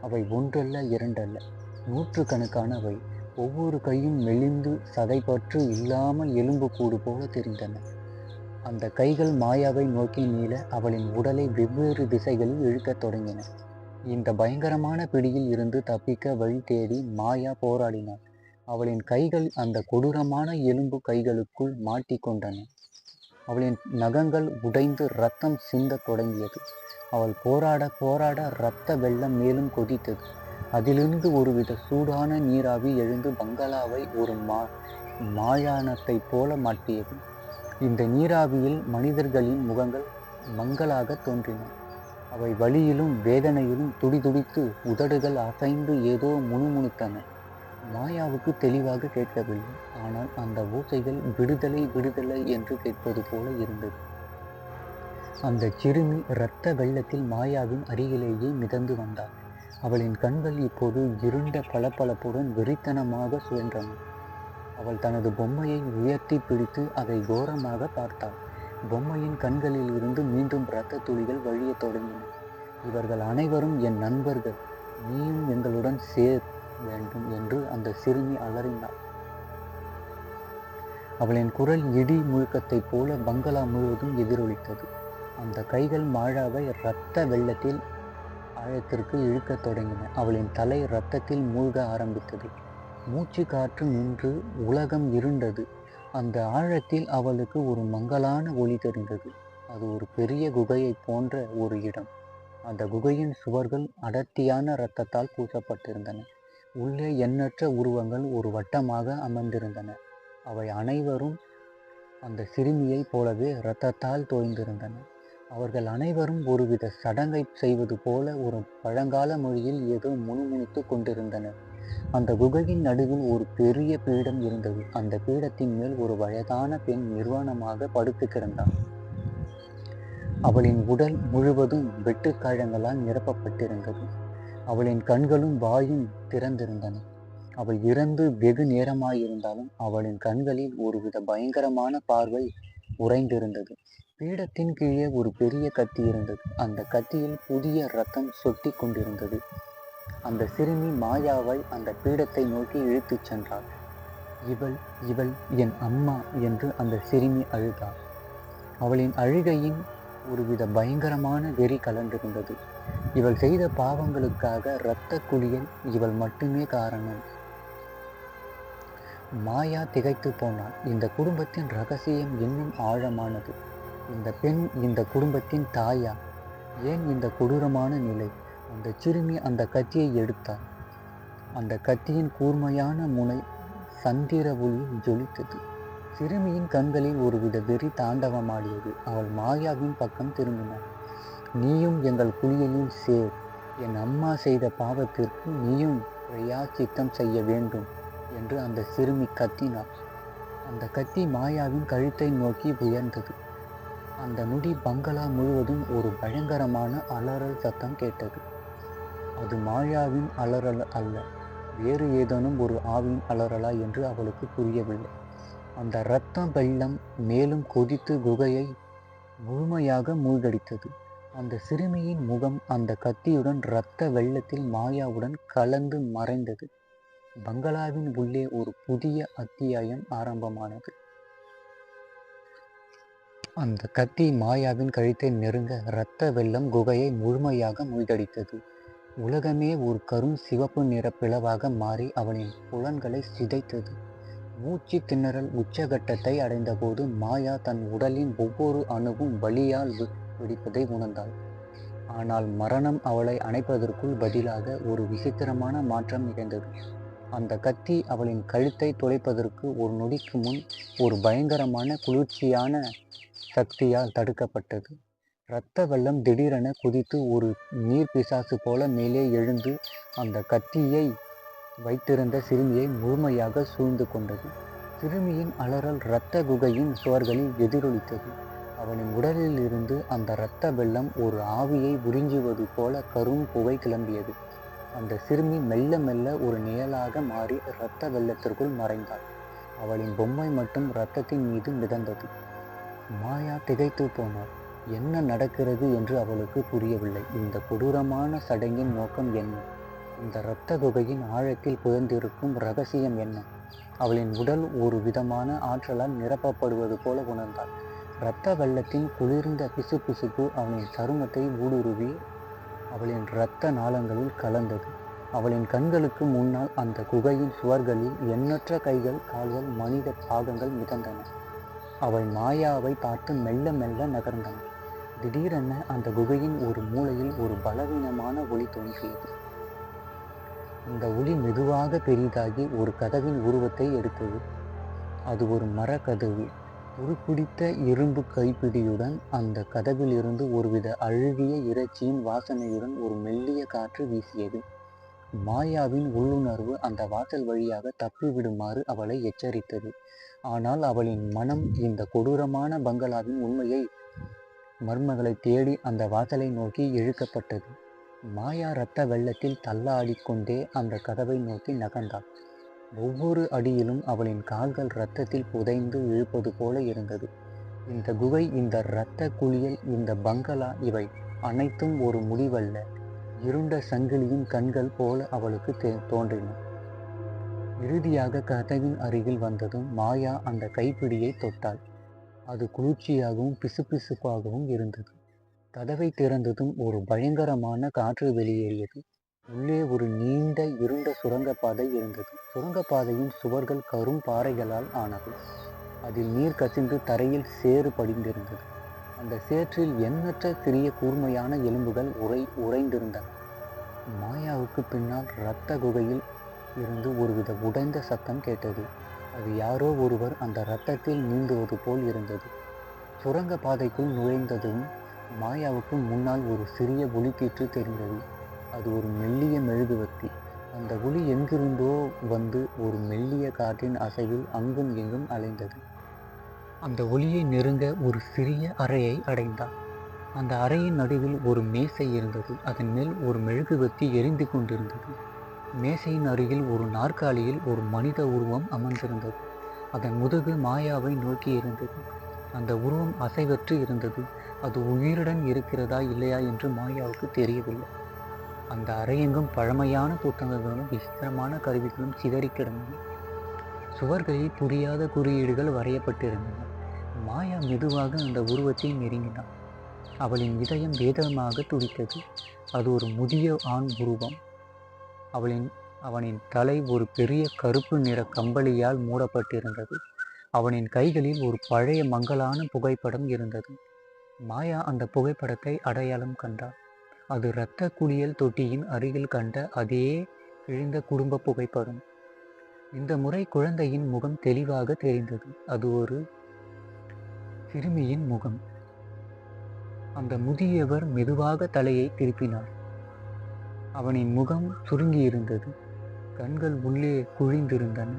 A: அவை ஒன்றல்ல, இரண்டல்ல, நூற்றுக்கணக்கானவை. ஒவ்வொரு கையும் மெலிந்து சதைப்பற்று இல்லாமல் எலும்பு கூடு போல தெரிந்தன. அந்த கைகள் மாயாவை நோக்கி நீள அவளின் உடலை வெவ்வேறு திசைகளில் இழுக்கத் தொடங்கின. இந்த பயங்கரமான பிடியில் இருந்து தப்பிக்க வழி தேடி மாயா போராடினாள். அவளின் கைகள் அந்த கொடூரமான எலும்பு கைகளுக்குள் மாட்டிக்கொண்டன. அவளின் நகங்கள் உடைந்து இரத்தம் சிந்தத் தொடங்கியது. அவள் போராட போராட இரத்த வெள்ளம் மேலும் கொதித்தது. அதிலிருந்து ஒருவித சூடான நீராவி எழுந்து பங்களாவை ஒரு மாயாணத்தைப் போல மாற்றியது. இந்த நீராவியில் மனிதர்களின் முகங்கள் மங்களாக தோன்றின. அவை வலியிலும் வேதனையிலும் துடிதுடித்து உதடுகள் அசைந்து ஏதோ முணுமுணுத்தன. மாயாவுக்கு தெளிவாக கேட்கவில்லை. ஆனால் அந்த ஓசைகள் விடுதலை விடுதலை என்று கேட்பது போல இருந்தது. அந்த சிறுமி இரத்த வெள்ளத்தில் மாயாவின் அருகிலேயே மிதந்து வந்தாள். அவளின் கண்கள் இப்போது இருண்ட பளபளப்புடன் வெறித்தனமாக சுழன்றன. அவள் தனது பொம்மையை உயர்த்தி பிடித்து அதை கோரமாக பார்த்தாள். பொம்மையின் கண்களில் இருந்து மீண்டும் இரத்த துளிகள் வழியத் தொடங்கின. இவர்கள் அனைவரும் என் நண்பர்கள், நீயும் எங்களுடன் சேர் வேண்டும் என்று அந்த சிறுமி அலறினாள். அவளின் குரல் இடி முழக்கத்தைப் போல பங்களா முழுவதும் எதிரொலித்தது. அந்த கைகள் மாயாவை இரத்த வெள்ளத்தில் ஆழத்திற்கு இழுக்கத் தொடங்கின. அவளின் தலை இரத்தத்தில் மூழ்க ஆரம்பித்தது. மூச்சு காற்று நின்று உலகம் இருண்டது. அந்த ஆழத்தில் அவளுக்கு ஒரு மங்கலான ஒளி தெரிந்தது. அது ஒரு பெரிய குகையை போன்ற ஒரு இடம். அந்த குகையின் சுவர்கள் அடர்த்தியான இரத்தத்தால் பூசப்பட்டிருந்தன. உள்ளே எண்ணற்ற உருவங்கள் ஒரு வட்டமாக அமர்ந்திருந்தன. அவை அனைவரும் அந்த சிறுமியைப் போலவே இரத்தத்தால் தோய்ந்திருந்தன. அவர்கள் அனைவரும் ஒருவித சடங்கை செய்வது போல ஒரு பழங்கால மொழியில் ஏதோ முணுமுணுத்துக் கொண்டிருந்தனர். அந்த குகையின் நடுவில் ஒரு பெரிய பீடம் இருந்தது. அந்த பீடத்தின் மேல் ஒரு வயதான பெண் நிர்வாணமாக படுத்து கிடந்தாள். அவளின் உடல் முழுவதும் வெட்டுக்காயங்களால் நிரப்பப்பட்டிருந்தது. அவளின் கண்களும் வாயும் திறந்திருந்தன. அவள் இறந்து வெகு நேரமாயிருந்தாலும் அவளின் கண்களில் ஒருவித பயங்கரமான பார்வை உறைந்திருந்தது. பீடத்தின் கீழே ஒரு பெரிய கத்தி இருந்தது. அந்த கத்தியில் புதிய இரத்தம் சொட்டி கொண்டிருந்தது. அந்த சிறுமி மாயாவை அந்த பீடத்தை நோக்கி இழுத்துச் சென்றாள். இவள் இவள் என் அம்மா என்று அந்த சிறுமி அழுதாள். அவளின் அழுகையின் ஒருவித பயங்கரமான வெறி கலந்திருந்தது. இவள் செய்த பாவங்களுக்காக இரத்த குளியல் இவள் மட்டுமே காரணம். மாயா திகைத்து போனாள். இந்த குடும்பத்தின் ரகசியம் இன்னும் ஆழமானது. இந்த பெண் இந்த குடும்பத்தின் தாயா? ஏன் இந்த கொடூரமான நிலை? அந்த சிறுமி அந்த கத்தியை எடுத்தாள். அந்த கத்தியின் கூர்மையான முனை சந்திர ஒளியில் ஜொலித்தது. சிறுமியின் கண்களில் ஒருவித வெறி தாண்டவமாடியது. அவள் மாயாவின் பக்கம் திரும்பினாள். நீயும் எங்கள் குளியலில் சேர். என் அம்மா செய்த பாவத்திற்கு நீயும் பிராயச்சித்தம் செய்ய வேண்டும் என்று அந்த சிறுமி கத்தினாள். அந்த கத்தி மாயாவின் கழுத்தை நோக்கி உயர்ந்தது. அந்த நொடி பங்களா முழுவதும் ஒரு பயங்கரமான அலறல் சத்தம் கேட்டது. அது மாயாவின் அலறல் அல்ல, வேறு ஏதேனும் ஒரு ஆவியின் அலறலா என்று அவளுக்கு புரியவில்லை. அந்த இரத்த வெள்ளம் மேலும் கொதித்து குகையை முழுமையாக மூழ்கடித்தது. அந்த சிறுமியின் முகம் அந்த கத்தியுடன் இரத்த வெள்ளத்தில் மாயாவுடன் கலந்து மறைந்தது. பங்களாவின் உள்ளே ஒரு புதிய அத்தியாயம் ஆரம்பமானது. அந்த கத்தி மாயாவின் கழுத்தை நெருங்க இரத்த வெள்ளம் குகையை முழுமையாக மூழ்கடித்தது. உலகமே ஒரு கரும் சிவப்பு நிற பிளவாக மாறி அவனின் புலன்களை சிதைத்தது. மூச்சு திணறல் உச்சகட்டத்தை அடைந்தபோது மாயா தன் உடலின் ஒவ்வொரு அணுவும் வலியால் வெடிப்பதை உணர்ந்தாள். ஆனால் மரணம் அவளை அணைப்பதற்குள் பதிலாக ஒரு விசித்திரமான மாற்றம் நிகழ்ந்தது. அந்த கத்தி அவளின் கழுத்தை துளைப்பதற்கு ஒரு நொடிக்கு முன் ஒரு பயங்கரமான குளிர்ச்சியான சக்தியால் தடுக்கப்பட்டது. இரத்த வெள்ளம் திடீரென குதித்து ஒரு நீர் பிசாசு போல மேலே எழுந்து அந்த கத்தியை வைத்திருந்த சிறுமியை முழுமையாக சூழ்ந்து கொண்டது. சிறுமியின் அலறல் இரத்த குகையின் சுவர்களில் எதிரொலித்தது. அவனின் உடலில் இருந்து அந்த இரத்த வெள்ளம் ஒரு ஆவியை உறிஞ்சுவது போல கரும் புகை கிளம்பியது. அந்த சிறுமி மெல்ல மெல்ல ஒரு நிழலாக மாறி இரத்த வெள்ளத்திற்குள் மறைந்தாள். அவளின் பொம்மை மட்டும் இரத்தத்தின் மீது மிதந்தது. மாயா திகைத்து போனாள். என்ன நடக்கிறது என்று அவளுக்கு புரியவில்லை. இந்த கொடூரமான சடங்கின் நோக்கம் என்ன? இந்த இரத்த குகையின் ஆழத்தில் புதைந்திருக்கும் ரகசியம் என்ன? அவளின் உடல் ஒரு விதமான ஆற்றலால் நிரப்பப்படுவது போல உணர்ந்தாள். இரத்த வெள்ளத்தின் குளிர்ந்த பிசுபிசுப்பு அவளின் சருமத்தை ஊடுருவி அவளின் இரத்த நாளங்களில் கலந்தது. அவளின் கண்களுக்கு முன்னால் அந்த குகையின் சுவர்களில் எண்ணற்ற கைகள், கால்கள், மனித பாகங்கள் மிதந்தன. அவள் மாயாவை பார்த்து மெல்ல மெல்ல நகர்ந்தாள். திடீரென அந்த குகையின் ஒரு மூலையில் ஒரு பலவீனமான ஒளி தோன்றியது. அந்த ஒளி மெதுவாக பெரிதாகி ஒரு கதவின் உருவத்தை எடுத்தது. அது ஒரு மரக்கதவு. துருப்பிடித்த இரும்பு கைப்பிடியுடன் அந்த கதவில் இருந்து ஒருவித அழுகிய இறைச்சியின் வாசனையுடன் ஒரு மெல்லிய காற்று வீசியது. மாயாவின் உள்ளுணர்வு அந்த வாசல் வழியாக தப்பிவிடுமாறு அவளை எச்சரித்தது. ஆனால் அவளின் மனம் இந்த கொடூரமான பங்களாவின் உண்மையை மர்மங்களை தேடி அந்த வாசலை நோக்கி இழுக்கப்பட்டது. மாயா இரத்த வெள்ளத்தில் தள்ளாடிக்கொண்டே அந்த கதவை நோக்கி நகர்ந்தாள். ஒவ்வொரு அடியிலும் அவளின் கால்கள் இரத்தத்தில் புதைந்து இழுப்பது போல இருந்தது. இந்த குகை, இந்த இரத்த குளியல், இந்த பங்களா, இவை அனைத்தும் ஒரு முடிவல்ல, இருண்ட சங்கிலியின் கண்கள் போல அவளுக்கு தோன்றின. இறுதியாக கதவின் அருகில் வந்ததும் மாயா அந்த கைப்பிடியை தொட்டாள். அது குளிர்ச்சியாகவும் பிசுபிசுப்பாகவும் இருந்தது. கதவை திறந்ததும் ஒரு பயங்கரமான காற்று வெளியேறியது. உள்ளே ஒரு நீண்ட இருண்ட சுரங்கப்பாதை இருந்தது. சுரங்கப்பாதையின் சுவர்கள் கரும் பாறைகளால் ஆனது. அதில் நீர் கசிந்து தரையில் சேறு படிந்திருந்தது. அந்த சேற்றில் எண்ணற்ற சிறிய கூர்மையான எலும்புகள் உறைந்திருந்தன. மாயாவுக்கு பின்னால் இரத்த குகையில் இருந்து ஒருவித உடைந்த சத்தம் கேட்டது. அது யாரோ ஒருவர் அந்த இரத்தத்தில் நீந்துவது போல் இருந்தது. சுரங்க பாதைக்குள் நுழைந்ததும் மாயாவுக்கு முன்னால் ஒரு சிறிய ஒளிக்கீற்று தெரிந்தது. அது ஒரு மெல்லிய மெழுகுவர்த்தி. அந்த ஒளி எங்கிருந்தோ வந்து ஒரு மெல்லிய காற்றின் அசைவில் அங்கும் இங்கும் அலைந்தது. அந்த ஒளியை நெருங்க ஒரு சிறிய அறையை அடைந்தார். அந்த அறையின் நடுவில் ஒரு மேசை இருந்தது. அதன் மேல் ஒரு மெழுகுவர்த்தி எரிந்து கொண்டிருந்தது. மேசையின் அருகில் ஒரு நாற்காலியில் ஒரு மனித உருவம் அமர்ந்திருந்தது. அதன் முதுகு மாயாவை நோக்கி இருந்தது. அந்த உருவம் அசைவற்று இருந்தது. அது உயிருடன் இருக்கிறதா இல்லையா என்று மாயாவுக்கு தெரியவில்லை. அந்த அறையெங்கும் பழமையான புத்தகங்களும் விசித்திரமான கருவிகளும் சிதறி கிடந்தன. சுவர்களில் புரியாத குறியீடுகள் வரையப்பட்டிருந்தன. மாயா மெதுவாக அந்த உருவத்தை நெருங்கினாள். அவளின் இதயம் வேதமாக துடித்தது. அது ஒரு முதிய ஆண் உருவம். அவனின் தலை ஒரு பெரிய கருப்பு நிற கம்பளியால் மூடப்பட்டிருந்தது. அவனின் கைகளில் ஒரு பழைய மங்கலான புகைப்படம் இருந்தது. மாயா அந்த புகைப்படத்தை அடையாளம் கண்டாள். அது இரத்த குளியல் தொட்டியின் அருகில் கண்ட அதே கிழிந்த குடும்ப புகைப்படம். இந்த முறை குழந்தையின் முகம் தெளிவாக தெரிந்தது. அது ஒரு சிறுமியின் முகம். அந்த முதியவர் மெதுவாக தலையை திருப்பினார். அவனின் முகம் சுருங்கியிருந்தது. கண்கள் உள்ளே குழிந்திருந்தன.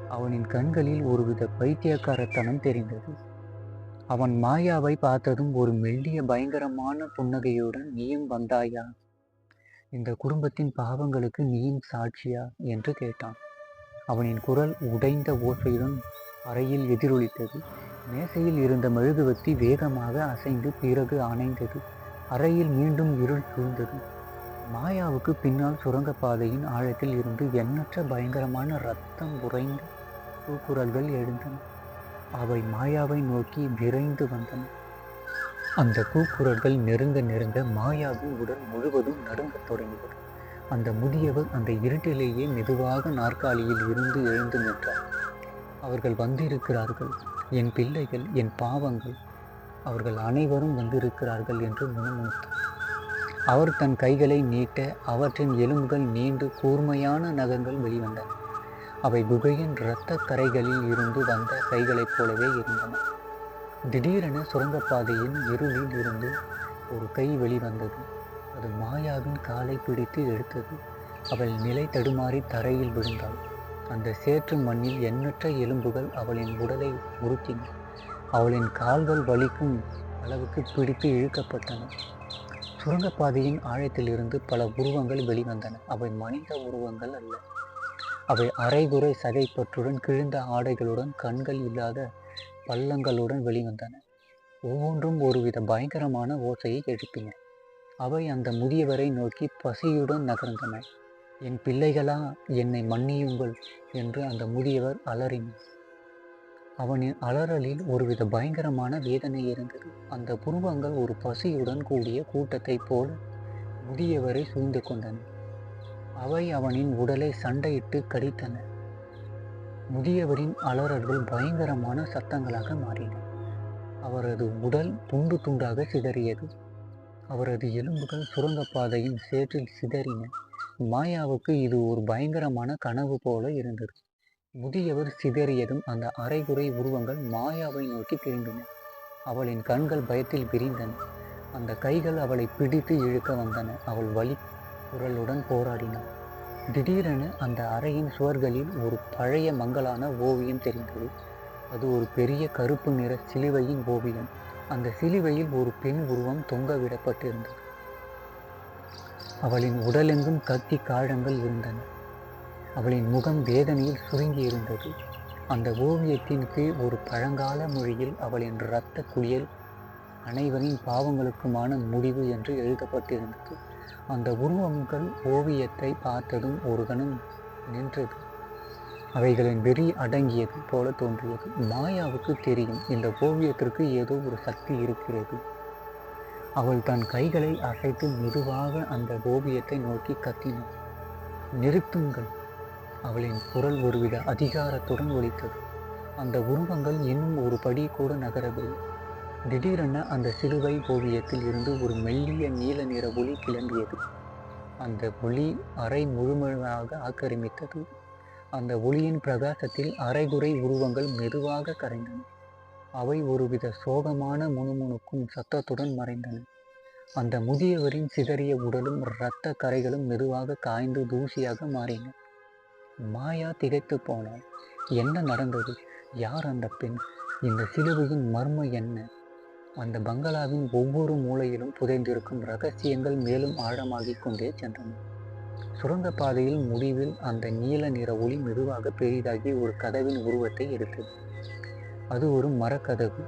A: அவனின் கண்களில் ஒருவித பைத்தியக்காரத்தனம் தெரிந்தது. அவன் மாயாவை பார்த்ததும் ஒரு மெல்லிய பயங்கரமான புன்னகையுடன், நீயும் வந்தாயா? இந்த குடும்பத்தின் பாவங்களுக்கு நீயும் சாட்சியா என்று கேட்டான். அவனின் குரல் உடைந்த ஓசையுடன் அறையில் எதிரொலித்தது. மேசையில் இருந்த மெழுகுவர்த்தி வேகமாக அசைந்து பிறகு அணைந்தது. அறையில் மீண்டும் இருள் சூழ்ந்தது. மாயாவுக்கு பின்னால் சுரங்கப்பாதையின் ஆழத்தில் இருந்து எண்ணற்ற பயங்கரமான இரத்தம் உறைந்த கூக்குரல்கள் எழுந்தன. அவை மாயாவை நோக்கி விரைந்து வந்தன. அந்த கூக்குரல்கள் நெருங்க நெருங்க மாயாவின் உடல் முழுவதும் நடுங்கத் தொடங்கியது. அந்த முதியவர் அந்த இருட்டிலேயே மெதுவாக நாற்காலியில் இருந்து எழுந்து நின்றார். அவர்கள் வந்திருக்கிறார்கள், என் பிள்ளைகள், என் பாவங்கள், அவர்கள் அனைவரும் வந்திருக்கிறார்கள் என்று முணுமுணுத்தார். அவர் தன் கைகளை நீட்ட அவற்றின் எலும்புகள் நீண்டு கூர்மையான நகங்கள் வெளிவந்தன. அவை குகையின் இரத்த கரைகளில் இருந்து வந்த கைகளைப் போலவே இருந்தன. திடீரென சுரங்கப்பாதையின் இருளில் இருந்து ஒரு கை வெளிவந்தது. அது மாயாவின் காலை பிடித்து எடுத்தது. அவள் நிலை தடுமாறி தரையில் விழுந்தாள். அந்த சேற்று மண்ணில் எண்ணற்ற எலும்புகள் அவளின் உடலை உருட்டின. அவளின் கால்கள் வலிக்கும் அளவுக்கு பிடித்து இழுக்கப்பட்டன. சுரங்கப்பாதையின் ஆழத்திலிருந்து பல உருவங்கள் வெளிவந்தன. அவை மனித உருவங்கள் அல்ல. அவை அரைகுறை சதைப்பற்றுடன், கிழிந்த ஆடைகளுடன், கண்கள் இல்லாத பள்ளங்களுடன் வெளிவந்தன. ஒவ்வொன்றும் ஒருவித பயங்கரமான ஓசையை எழுப்பின. அவை அந்த முதியவரை நோக்கி பசியுடன் நகர்ந்தன. என் பிள்ளைகளா, என்னை மன்னியுங்கள் என்று அந்த முதியவர் அலறினார். அவனின் அலறலில் ஒருவித பயங்கரமான வேதனை இருந்தது. அந்த புருவங்கள் ஒரு பசியுடன் கூடிய கூட்டத்தைப் போல முதியவரை சூழ்ந்து கொண்டன. அவை அவனின் உடலை சண்டையிட்டு கடித்தன. முதியவரின் அலறல்கள் பயங்கரமான சத்தங்களாக மாறின. அவரது உடல் துண்டு துண்டாக சிதறியது. அவரது எலும்புகள் சுரங்கப்பாதையின் சேற்றில் சிதறின. மாயாவுக்கு இது ஒரு பயங்கரமான கனவு போல இருந்தது. முதியவர் சிதறியதும் அந்த அரைகுறை உருவங்கள் மாயாவை நோக்கி திரும்பின. அவளின் கண்கள் பயத்தில் விரிந்தன. அந்த கைகள் அவளை பிடித்து இழுக்க வந்தன. அவள் வலி குரலுடன் போராடினாள். திடீரென அந்த அறையின் சுவர்களில் ஒரு பழைய மங்கலான ஓவியம் தெரிந்தது. அது ஒரு பெரிய கருப்பு நிற சிலுவையின் ஓவியம். அந்த சிலுவையில் ஒரு பெண் உருவம் தொங்க விடப்பட்டிருந்தது. அவளின் உடலெங்கும் கத்தி காயங்கள் இருந்தன. அவளின் முகம் வேதனையில் சுருங்கி இருந்தது. அந்த ஓவியத்தின் கீழ் ஒரு பழங்கால மொழியில் அவளின் இரத்த குளியல் அனைவரின் பாவங்களுக்குமான முடிவு என்று எழுதப்பட்டிருந்தது. அந்த உருவங்கள் ஓவியத்தை பார்த்ததும் ஒரு கணம் நின்றது. அவைகளின் வெறி அடங்கியது போல தோன்றியது. மாயாவுக்கு தெரியும், இந்த ஓவியத்திற்கு ஏதோ ஒரு சக்தி இருக்கிறது. அவள் தன் கைகளை அசைத்து மெதுவாக அந்த ஓவியத்தை நோக்கி கத்தினாள். நிறுத்துங்கள்! அவளின் குரல் ஒருவித அதிகாரத்துடன் ஒலித்தது. அந்த உருவங்கள் இன்னும் ஒரு படி கூட நகரவில்லை. திடீரென அந்த சிலுவை ஓவியத்தில் இருந்து ஒரு மெல்லிய நீல நிற ஒளி கிளம்பியது. அந்த ஒளி அறை முழுமையாக ஆக்கிரமித்தது. அந்த ஒளியின் பிரகாசத்தில் அரைகுறை உருவங்கள் மெதுவாக கரைந்தன. அவை ஒருவித சோகமான முணுமுணுக்கும் சத்தத்துடன் மறைந்தன. அந்த முதியவரின் சிதறிய உடலும் இரத்த கரைகளும் மெதுவாக காய்ந்து தூசியாக மாறின. மாயா திகைத்து போனாள். என்ன நடந்தது? யார் அந்த பெண்? இந்த சிலுவையின் மர்மம் என்ன? அந்த பங்களாவின் ஒவ்வொரு மூலையிலும் புதைந்திருக்கும் ரகசியங்கள் மேலும் ஆழமாகிக் கொண்டே சென்றன. சுரங்கப்பாதையில் முடிவில் அந்த நீல நிற ஒளி மெதுவாக பெரிதாகி ஒரு கதவின் உருவத்தை எடுத்தது. அது ஒரு மரக்கதவு.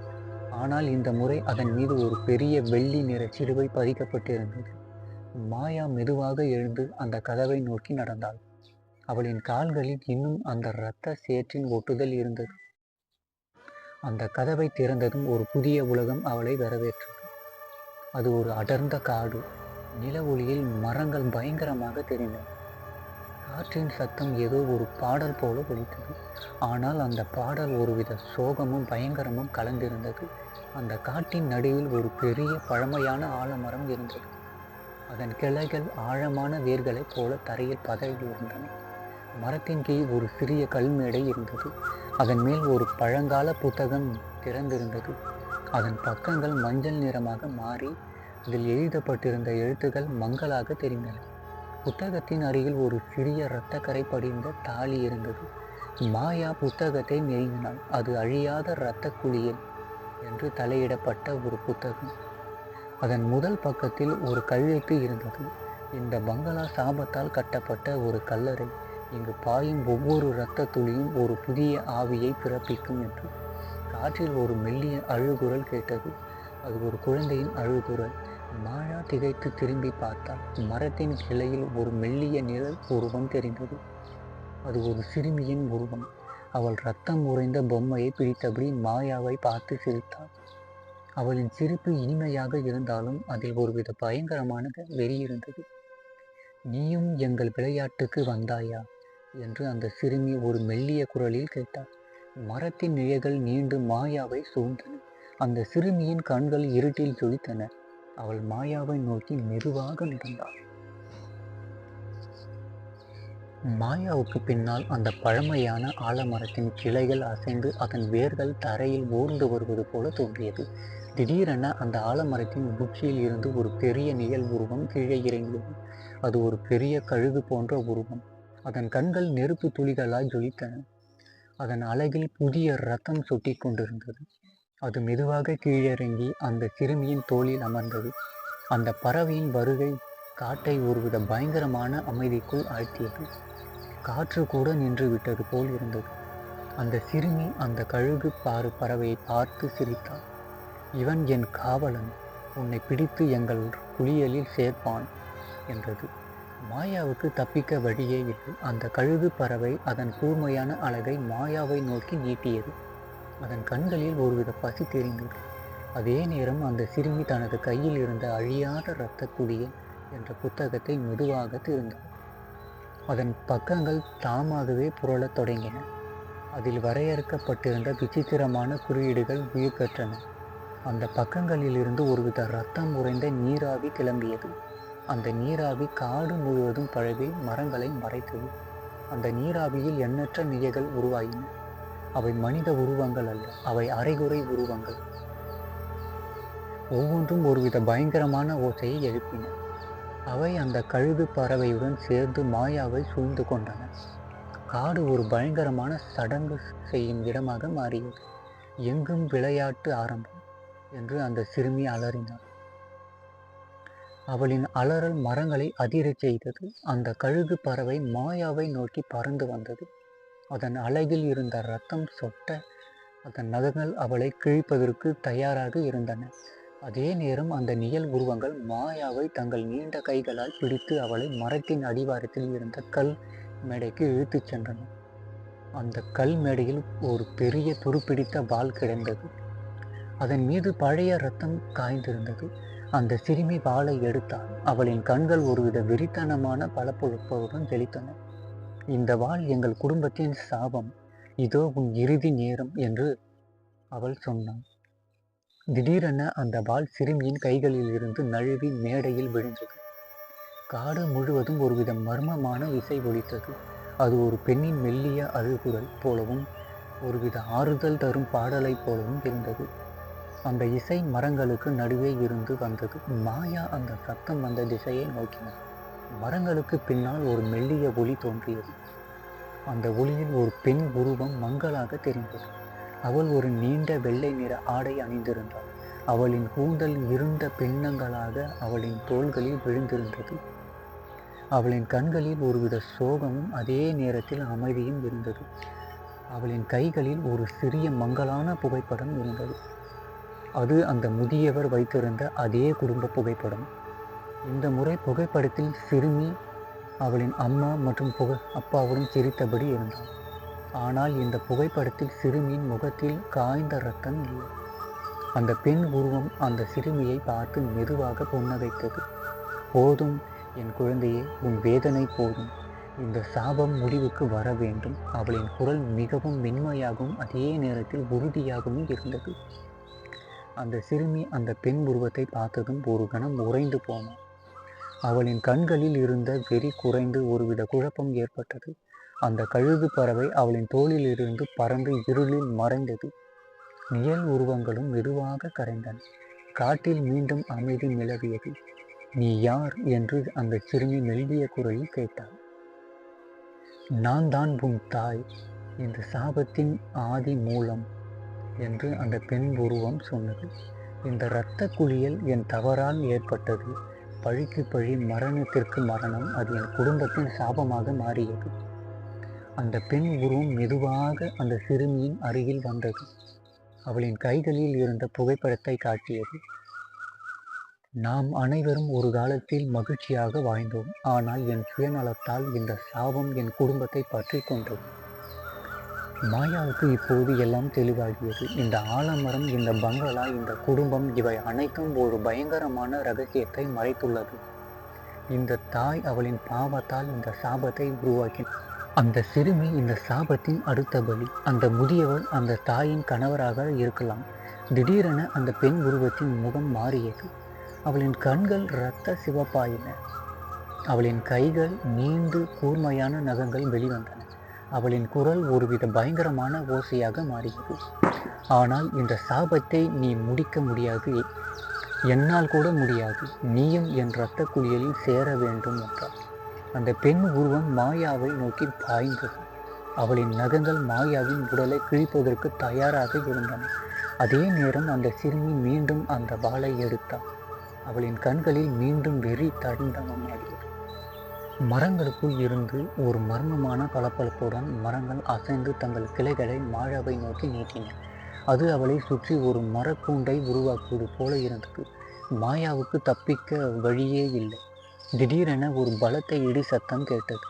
A: ஆனால் இந்த முறை அதன் மீது ஒரு பெரிய வெள்ளி நிற சிலுவை பதிக்கப்பட்டிருந்தது. மாயா மெதுவாக எழுந்து அந்த கதவை நோக்கி நடந்தாள். அவளின் கால்களில் இன்னும் அந்த இரத்த சேற்றின் ஒட்டுதல் இருந்தது. அந்த கதவை திறந்ததும் ஒரு புதிய உலகம் அவளை வரவேற்றது. அது ஒரு அடர்ந்த காடு. நில ஒளியில் மரங்கள் பயங்கரமாக தெரிந்தன. காற்றின் சத்தம் ஏதோ ஒரு பாடல் போல ஒலித்தது. ஆனால் அந்த பாடல் ஒருவித சோகமும் பயங்கரமும் கலந்திருந்தது. அந்த காட்டின் நடுவில் ஒரு பெரிய பழமையான ஆலமரம் இருந்தது. அதன் கிளைகள் ஆழமான வேர்களைப் போல தரையில் பதவி இருந்தன. மரத்தின் கீழ் ஒரு சிறிய கல்மேடை இருந்தது. அதன் மேல் ஒரு பழங்கால புத்தகம் திறந்திருந்தது. அதன் பக்கங்கள் மஞ்சள் நிறமாக மாறி அதில் எழுதப்பட்டிருந்த எழுத்துக்கள் மங்கலாக தெரிந்தன. புத்தகத்தின் அருகில் ஒரு சிறிய இரத்தக்கரை படிந்த தாளி இருந்தது. மாயா புத்தகத்தை நெருங்கினாள். அது அழியாத இரத்த குளியல் என்று தலையிடப்பட்ட ஒரு புத்தகம். அதன் முதல் பக்கத்தில் ஒரு கையெழுத்து இருந்தது. இந்த பங்களா சாபத்தால் கட்டப்பட்ட ஒரு கல்லறை. இங்கு பாயும் ஒவ்வொரு இரத்த துளியும் ஒரு புதிய ஆவியை பிறப்பிக்கும் என்று. காற்றில் ஒரு மெல்லிய அழுகுரல் கேட்டது. அது ஒரு குழந்தையின் அழுகுரல். மாயா திகைத்து திரும்பி பார்த்தாள். மரத்தின் கிளையில் ஒரு மெல்லிய நிழல் உருவம் தெரிந்தது. அது ஒரு சிறுமியின் உருவம். அவள் இரத்தம் உறைந்த பொம்மையை பிடித்தபடி மாயாவை பார்த்து சிரித்தாள். அவளின் சிரிப்பு இனிமையாக இருந்தாலும் அதில் ஒருவித பயங்கரமான வெறி இருந்தது. நீயும் எங்கள் விளையாட்டுக்கு வந்தாயா என்று அந்த சிறுமி ஒரு மெல்லிய குரலில் கேட்டாள். மரத்தின் நிழல்கள் நீண்டு மாயாவை சூழ்ந்தன. அந்த சிறுமியின் கண்கள் இருட்டில் ஜொலித்தன. அவள் மாயாவை நோக்கி மெதுவாக நடந்தாள். மாயாவுக்கு பின்னால் அந்த பழமையான ஆலமரத்தின் கிளைகள் அசைந்து அதன் வேர்கள் தரையில் ஊர்ந்து வருவது போல தோன்றியது. திடீரென அந்த ஆலமரத்தின் உச்சியில் இருந்து ஒரு பெரிய நிழல் உருவம் கீழே இறங்கியது. அது ஒரு பெரிய கழுகு போன்ற உருவம். அதன் கண்கள் நெருப்பு துளிகளாய் ஜொலித்தன. அதன் அலகில் புதிய இரத்தம் சொட்டி கொண்டிருந்தது. அது மெதுவாக கீழிறங்கி அந்த சிறுமியின் தோளில் அமர்ந்தது. அந்த பறவையின் வருகை காட்டை ஒருவித பயங்கரமான அமைதிக்குள் ஆழ்த்தியது. காற்று கூட நின்று விட்டது போல் இருந்தது. அந்த சிறுமி அந்த கழுகு பறவையை பார்த்து சிரித்தாள். இவன் என் காவலன். உன்னை பிடித்து எங்கள் குளியலில் சேர்ப்பான் என்றது. மாயாவுக்கு தப்பிக்க வழியே இல்லை. அந்த கழுகு பறவை அதன் கூர்மையான அழகை மாயாவை நோக்கி நீட்டியது. அதன் கண்களில் ஒருவித பசி தெரிந்தது. அதே நேரம் அந்த சிறுமி தனது கையில் இருந்த அழியாத இரத்த குளியல் என்ற புத்தகத்தை மெதுவாக திறந்தாள். அதன் பக்கங்கள் தாமாகவே புரளத் தொடங்கின. அதில் வரையறுக்கப்பட்டிருந்த விசித்திரமான குறியீடுகள் உயிர் பெற்றன. அந்த பக்கங்களில் இருந்து ஒருவித இரத்தம் உறைந்த நீராவி கிளம்பியது. அந்த நீராவி காடு முழுவதும் பழகி மரங்களை மறைத்தது. அந்த நீராவியில் எண்ணற்ற நிலைகள் உருவாயின. அவை மனித உருவங்கள் அல்ல, அவை அரைகுறை உருவங்கள். ஒவ்வொன்றும் ஒருவித பயங்கரமான ஓசையை எழுப்பின. அவை அந்த கழுகு பறவையுடன் சேர்ந்து மாயாவை சூழ்ந்து கொண்டன. காடு ஒரு பயங்கரமான சடங்கு செய்யும் இடமாக மாறியது. எங்கும் விளையாட்டு ஆரம்பம் என்று அந்த சிறுமி அலறினாள். அவளின் அலறல் மரங்களை அதிரச் செய்தது. அந்த கழுகு பறவை மாயாவை நோக்கி பறந்து வந்தது. அதன் அலகில் இருந்த இரத்தம் சொட்ட அதன் நகங்கள் அவளை கிழிப்பதற்கு தயாராக இருந்தன. அதே நேரம் அந்த நிழல் உருவங்கள் மாயாவை தங்கள் நீண்ட கைகளால் பிடித்து அவளை மரத்தின் அடிவாரத்தில் இருந்த கல் மேடைக்கு இழுத்துச் சென்றன. அந்த கல் மேடையில் ஒரு பெரிய துருப்பிடித்த வாள் கிடந்தது. அதன் மீது பழைய இரத்தம் காய்ந்திருந்தது. அந்த சிறுமி வாளை எடுத்தாள். அவளின் கண்கள் ஒருவித வெறித்தனமான பளபளப்புடன் தெளித்தன. இந்த வாள் எங்கள் குடும்பத்தின் சாபம். இதோ உன் இறுதி நேரம் என்று அவள் சொன்னாள். திடீரென அந்த வாள் சிறுமியின் கைகளில் இருந்து நழுவி மேடையில் விழுந்தது. காடு முழுவதும் ஒருவித மர்மமான இசை ஒலித்தது. அது ஒரு பெண்ணின் மெல்லிய அழுகுரல் போலவும் ஒருவித ஆறுதல் தரும் பாடலைப் போலவும் இருந்தது. அந்த இசை மரங்களுக்கு நடுவே இருந்து வந்தது. மாயா அந்த சத்தம் வந்த திசையை நோக்கினாள். மரங்களுக்கு பின்னால் ஒரு மெல்லிய ஒளி தோன்றியது. அந்த ஒளியில் ஒரு பெண் உருவம் மங்கலாக தெரிந்தது. அவள் ஒரு நீண்ட வெள்ளை நிற ஆடை அணிந்திருந்தாள். அவளின் கூந்தல் இருண்ட பின்னங்களாக அவளின் தோள்களில் விழுந்திருந்தது. அவளின் கண்களில் ஒருவித சோகமும் அதே நேரத்தில் அமைதியும் இருந்தது. அவளின் கைகளில் ஒரு சிறிய மங்கலான புகைப்படம் இருந்தது. அது அந்த முதியவர் வைத்திருந்த அதே குடும்ப புகைப்படம். இந்த முறை புகைப்படத்தில் சிறுமி அவளின் அம்மா மற்றும் அப்பாவுடன் சிரித்தபடி இருந்தாள். ஆனால் இந்த புகைப்படத்தில் சிறுமியின் முகத்தில் காய்ந்த இரத்தம் இல்லை. அந்த பெண் உருவம் அந்த சிறுமியை பார்த்து மெதுவாக புன்னகைத்தது. போதும் என் குழந்தையே, உன் வேதனை போதும். இந்த சாபம் முடிவுக்கு வர வேண்டும். அவளின் குரல் மிகவும் மென்மையாகவும் அதே நேரத்தில் உறுதியாகவும் இருந்தது. அந்த சிறுமி அந்த பெண் உருவத்தை பார்த்ததும் ஒரு கணம் உறைந்து போனாள். அவளின் கண்களில் இருந்த வெறி குறைந்து ஒருவித குழப்பம் ஏற்பட்டது. அந்த கழுகு பறவை அவளின் தோளில் இருந்து பறந்து இருளில் மறைந்தது. நிழல் உருவங்களும் மெதுவாக கரைந்தன. காட்டில் மீண்டும் அமைதி நிலவியது. நீ யார் என்று அந்த சிறுமி மெல்லிய குரலில் கேட்டாள். நான் தான் உன் தாய், இந்த சாபத்தின் ஆதி மூலம் என்று அந்த பெண் உருவம் சொன்னது. இந்த இரத்த குளியல் என் தவறால் ஏற்பட்டது. பழிக்கு பழி, மரணத்திற்கு மரணம். அது என் குடும்பத்தின் சாபமாக மாறியது. அந்த பெண் உருவம் மெதுவாக அந்த சிறுமியின் அருகில் வந்தது. அவளின் கைகளில் இருந்த புகைப்படத்தை காட்டியது. நாம் அனைவரும் ஒரு காலத்தில் மகிழ்ச்சியாக வாழ்ந்தோம். ஆனால் என் சுயநலத்தால் இந்த சாபம் என் குடும்பத்தை பற்றி கொண்டது. மாயாவுக்கு இப்போது எல்லாம் தெளிவாகியது. இந்த ஆலமரம், இந்த பங்களா, இந்த குடும்பம், இவை அனைத்தும் ஒரு பயங்கரமான ரகசியத்தை மறைத்துள்ளது. இந்த தாய் அவளின் பாவத்தால் இந்த சாபத்தை உருவாக்கினார். அந்த சிறுமி இந்த சாபத்தின் அடுத்த பலி. அந்த முதியவர் அந்த தாயின் கணவராக இருக்கலாம். திடீரென அந்த பெண் உருவத்தின் முகம் மாறியது. அவளின் கண்கள் இரத்த சிவப்பாயின. அவளின் கைகள் நீண்டு கூர்மையான நகங்கள் வெளிவந்தன. அவளின் குரல் ஒருவித பயங்கரமான ஓசையாக மாறியது. ஆனால் இந்த சாபத்தை நீ முடிக்க முடியாது, என்னால் கூட முடியாது. நீயும் என் இரத்த குளியலில் சேர வேண்டும் என்றார். அந்த பெண் உருவம் மாயாவை நோக்கி பாய்ந்தது. அவளின் நகங்கள் மாயாவின் உடலை கிழிப்பதற்கு தயாராக இருந்தன. அதே நேரம் அந்த சிறுமி மீண்டும் அந்த வாளை எடுத்தாள். அவளின் கண்களில் மீண்டும் வெறி தண்டமாடியது. மரங்களுக்குள் இருந்து ஒரு மர்மமான பளபளப்புடன் மரங்கள் அசைந்து தங்கள் கிளைகளை மாயாவை நோக்கி நீட்டின. அது அவளை சுற்றி ஒரு மரக்கூண்டை உருவாக்குவது போல இருந்தது. மாயாவுக்கு தப்பிக்க வழியே இல்லை. திடீரென ஒரு பலத்த இடி சத்தம் கேட்டது.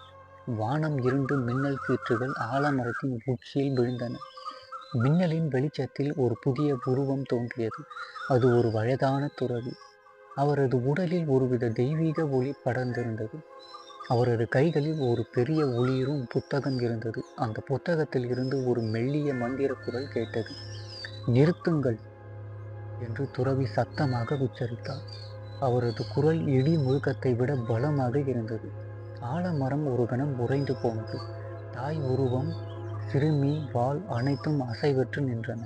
A: வானம் இருண்டு மின்னல் கீற்றுகள் ஆலமரத்தின் உச்சியில் விழுந்தன. மின்னலின் வெளிச்சத்தில் ஒரு புதிய உருவம் தோன்றியது. அது ஒரு வயதான துறவி. அவரது உடலில் ஒருவித தெய்வீக ஒளி படர்ந்திருந்தது. அவரது கைகளில் ஒரு பெரிய ஒளிரும் புத்தகம் இருந்தது. அந்த புத்தகத்தில் இருந்து ஒரு மெல்லிய மந்திர குரல் கேட்டது. நிறுத்துங்கள் என்று துறவி சத்தமாக உச்சரித்தார். அவரது குரல் இடி முழக்கத்தை விட பலமாக இருந்தது. ஆலமரம் ஒரு கணம் உறைந்து போனது. தாய் உருவம், சிறுமி, வாள் அனைத்தும் அசைவற்று நின்றன.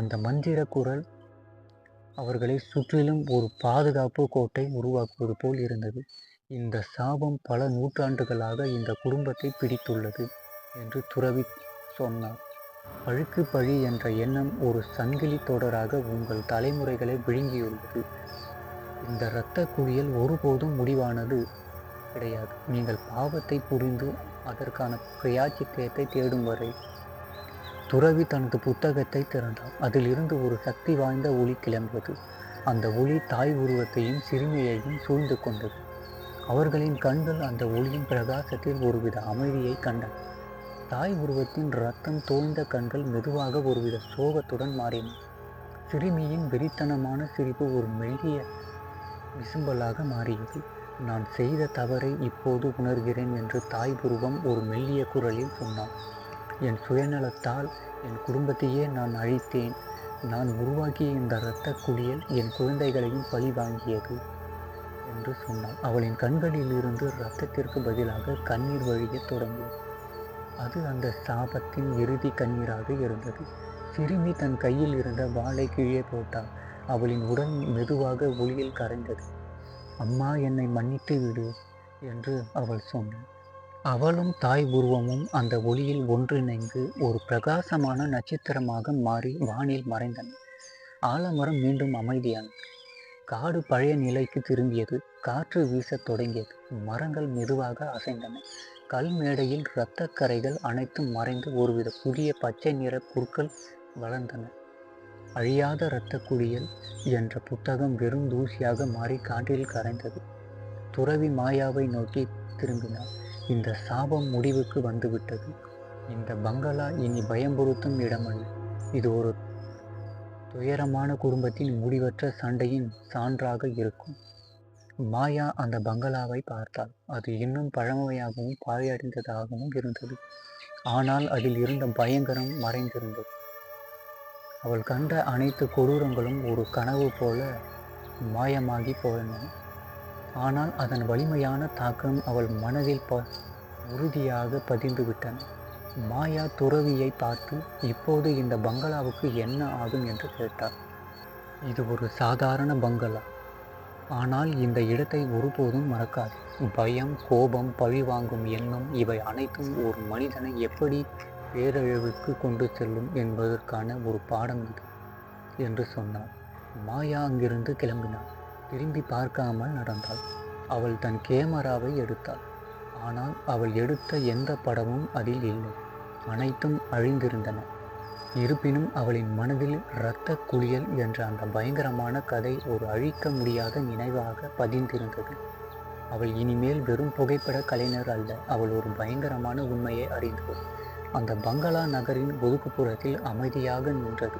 A: அந்த மந்திர குரல் அவர்களை சுற்றிலும் ஒரு பாதுகாப்பு கோட்டை உருவாக்குவது போல் இருந்தது. இந்த சாபம் பல நூற்றாண்டுகளாக இந்த குடும்பத்தை பிடித்துள்ளது என்று துறவி சொன்னார். பழிக்கு பழி என்ற எண்ணம் ஒரு சங்கிலி தொடராக உங்கள் தலைமுறைகளை விழுங்கியுள்ளது. இந்த இரத்த குளியல் ஒருபோதும் முடிவானது கிடையாது. நீங்கள் பாவத்தை புரிந்து அதற்கான பிராயச்சித்தத்தை தேடும் வரை. துறவி தனது புத்தகத்தை திறந்தார். அதிலிருந்து ஒரு சக்தி வாய்ந்த ஒளி கிளம்பியது. அந்த ஒளி தாய் உருவத்தையும் சிறுமியையும் சூழ்ந்து கொண்டது. அவர்களின் கண்கள் அந்த ஒளியின் பிரகாசத்தில் ஒருவித அமைதியை கண்டன. தாய் உருவத்தின் இரத்தம் தோய்ந்த கண்கள் மெதுவாக ஒருவித சோகத்துடன் மாறின. சிறுமியின் வெறித்தனமான சிரிப்பு ஒரு மெல்லிய விசும்பலாக மாறியது. நான் செய்த தவறை இப்போது உணர்கிறேன் என்று தாய் உருவம் ஒரு மெல்லிய குரலில் சொன்னான். என் சுயநலத்தால் என் குடும்பத்தையே நான் அழித்தேன். நான் உருவாக்கிய இந்த இரத்த குளியல் என் குழந்தைகளையும் பழி வாங்கியது என்று சொன்னாள். அவளின் கண்களில் இருந்து இரத்தத்திற்கு பதிலாக கண்ணீர் வழிய தொடங்கியது. அது அந்த சாபத்தின் இறுதி கண்ணீராக இருந்தது. சிறுமி தன் கையில் இருந்த வாளை கீழே போட்டாள். அவளின் உடல் மெதுவாக ஒளியில் கரைந்தது. அம்மா, என்னை மன்னித்து விடு என்று அவள் சொன்னாள். அவளும் தாய் உருவமும் அந்த ஒளியில் ஒன்றிணைந்து ஒரு பிரகாசமான நட்சத்திரமாக மாறி வானில் மறைந்தன. ஆலமரம் மீண்டும் அமைதியானது. காடு பழைய நிலைக்கு திரும்பியது. காற்று வீசத் தொடங்கியது. மரங்கள் மெதுவாக அசைந்தன. கல் மேடையில் இரத்தக் கரைகள் அனைத்தும் மறைந்து ஒருவித புதிய பச்சை நிற புற்கள் வளர்ந்தன. அழியாத இரத்த குளியல் என்ற புத்தகம் வெறும் தூசியாக மாறி காற்றில் கரைந்தது. துறவி மாயாவை நோக்கி திரும்பினார். இந்த சாபம் முடிவுக்கு வந்துவிட்டது. இந்த பங்களா இனி பயம்புறுத்தும் இடமல்ல. இது ஒரு துயரமான குடும்பத்தின் முடிவற்ற சண்டையின் சான்றாக இருக்கும். மாயா அந்த பங்களாவை பார்த்தாள். அது இன்னும் பழமையாகவும் பாழடைந்ததாகவும் இருந்தது. ஆனால் அதில் இருந்த பயங்கரம் மறைந்திருந்தது. அவள் கண்ட அனைத்து கொடூரங்களும் ஒரு கனவு போல மாயமாகி போயின. ஆனால் அதன் வலிமையான தாக்கம் அவள் மனதில் உறுதியாக பதிந்து விட்டன. மாயா துறவியை பார்த்து, இப்போது இந்த பங்களாவுக்கு என்ன ஆகும் என்று கேட்டார். இது ஒரு சாதாரண பங்களா. ஆனால் இந்த இடத்தை ஒருபோதும் மறக்காது. பயம், கோபம், பழிவாங்கும் எண்ணம் இவை அனைத்தும் ஒரு மனிதனை எப்படி பேரழிவுக்கு கொண்டு செல்லும் என்பதற்கான ஒரு பாடம் இது என்று சொன்னார். மாயா அங்கிருந்து கிளம்பினாள். திரும்பி பார்க்காமல் நடந்தாள். அவள் தன் கேமராவை எடுத்தாள். ஆனால் அவள் எடுத்த எந்த படமும் அதில் இல்லை. அனைத்தும் அழிந்திருந்தன. இருப்பினும் அவளின் மனதில் இரத்த குளியல் என்ற அந்த பயங்கரமான கதை ஒரு அழிக்க முடியாத நினைவாக பதிந்திருந்தது. அவள் இனிமேல் வெறும் புகைப்பட கலைஞர் அல்ல. அவள் ஒரு பயங்கரமான உண்மையை அறிந்தவள். அந்த பங்களா நகரின் ஒதுக்குப்புறத்தில் அமைதியாக நின்றது.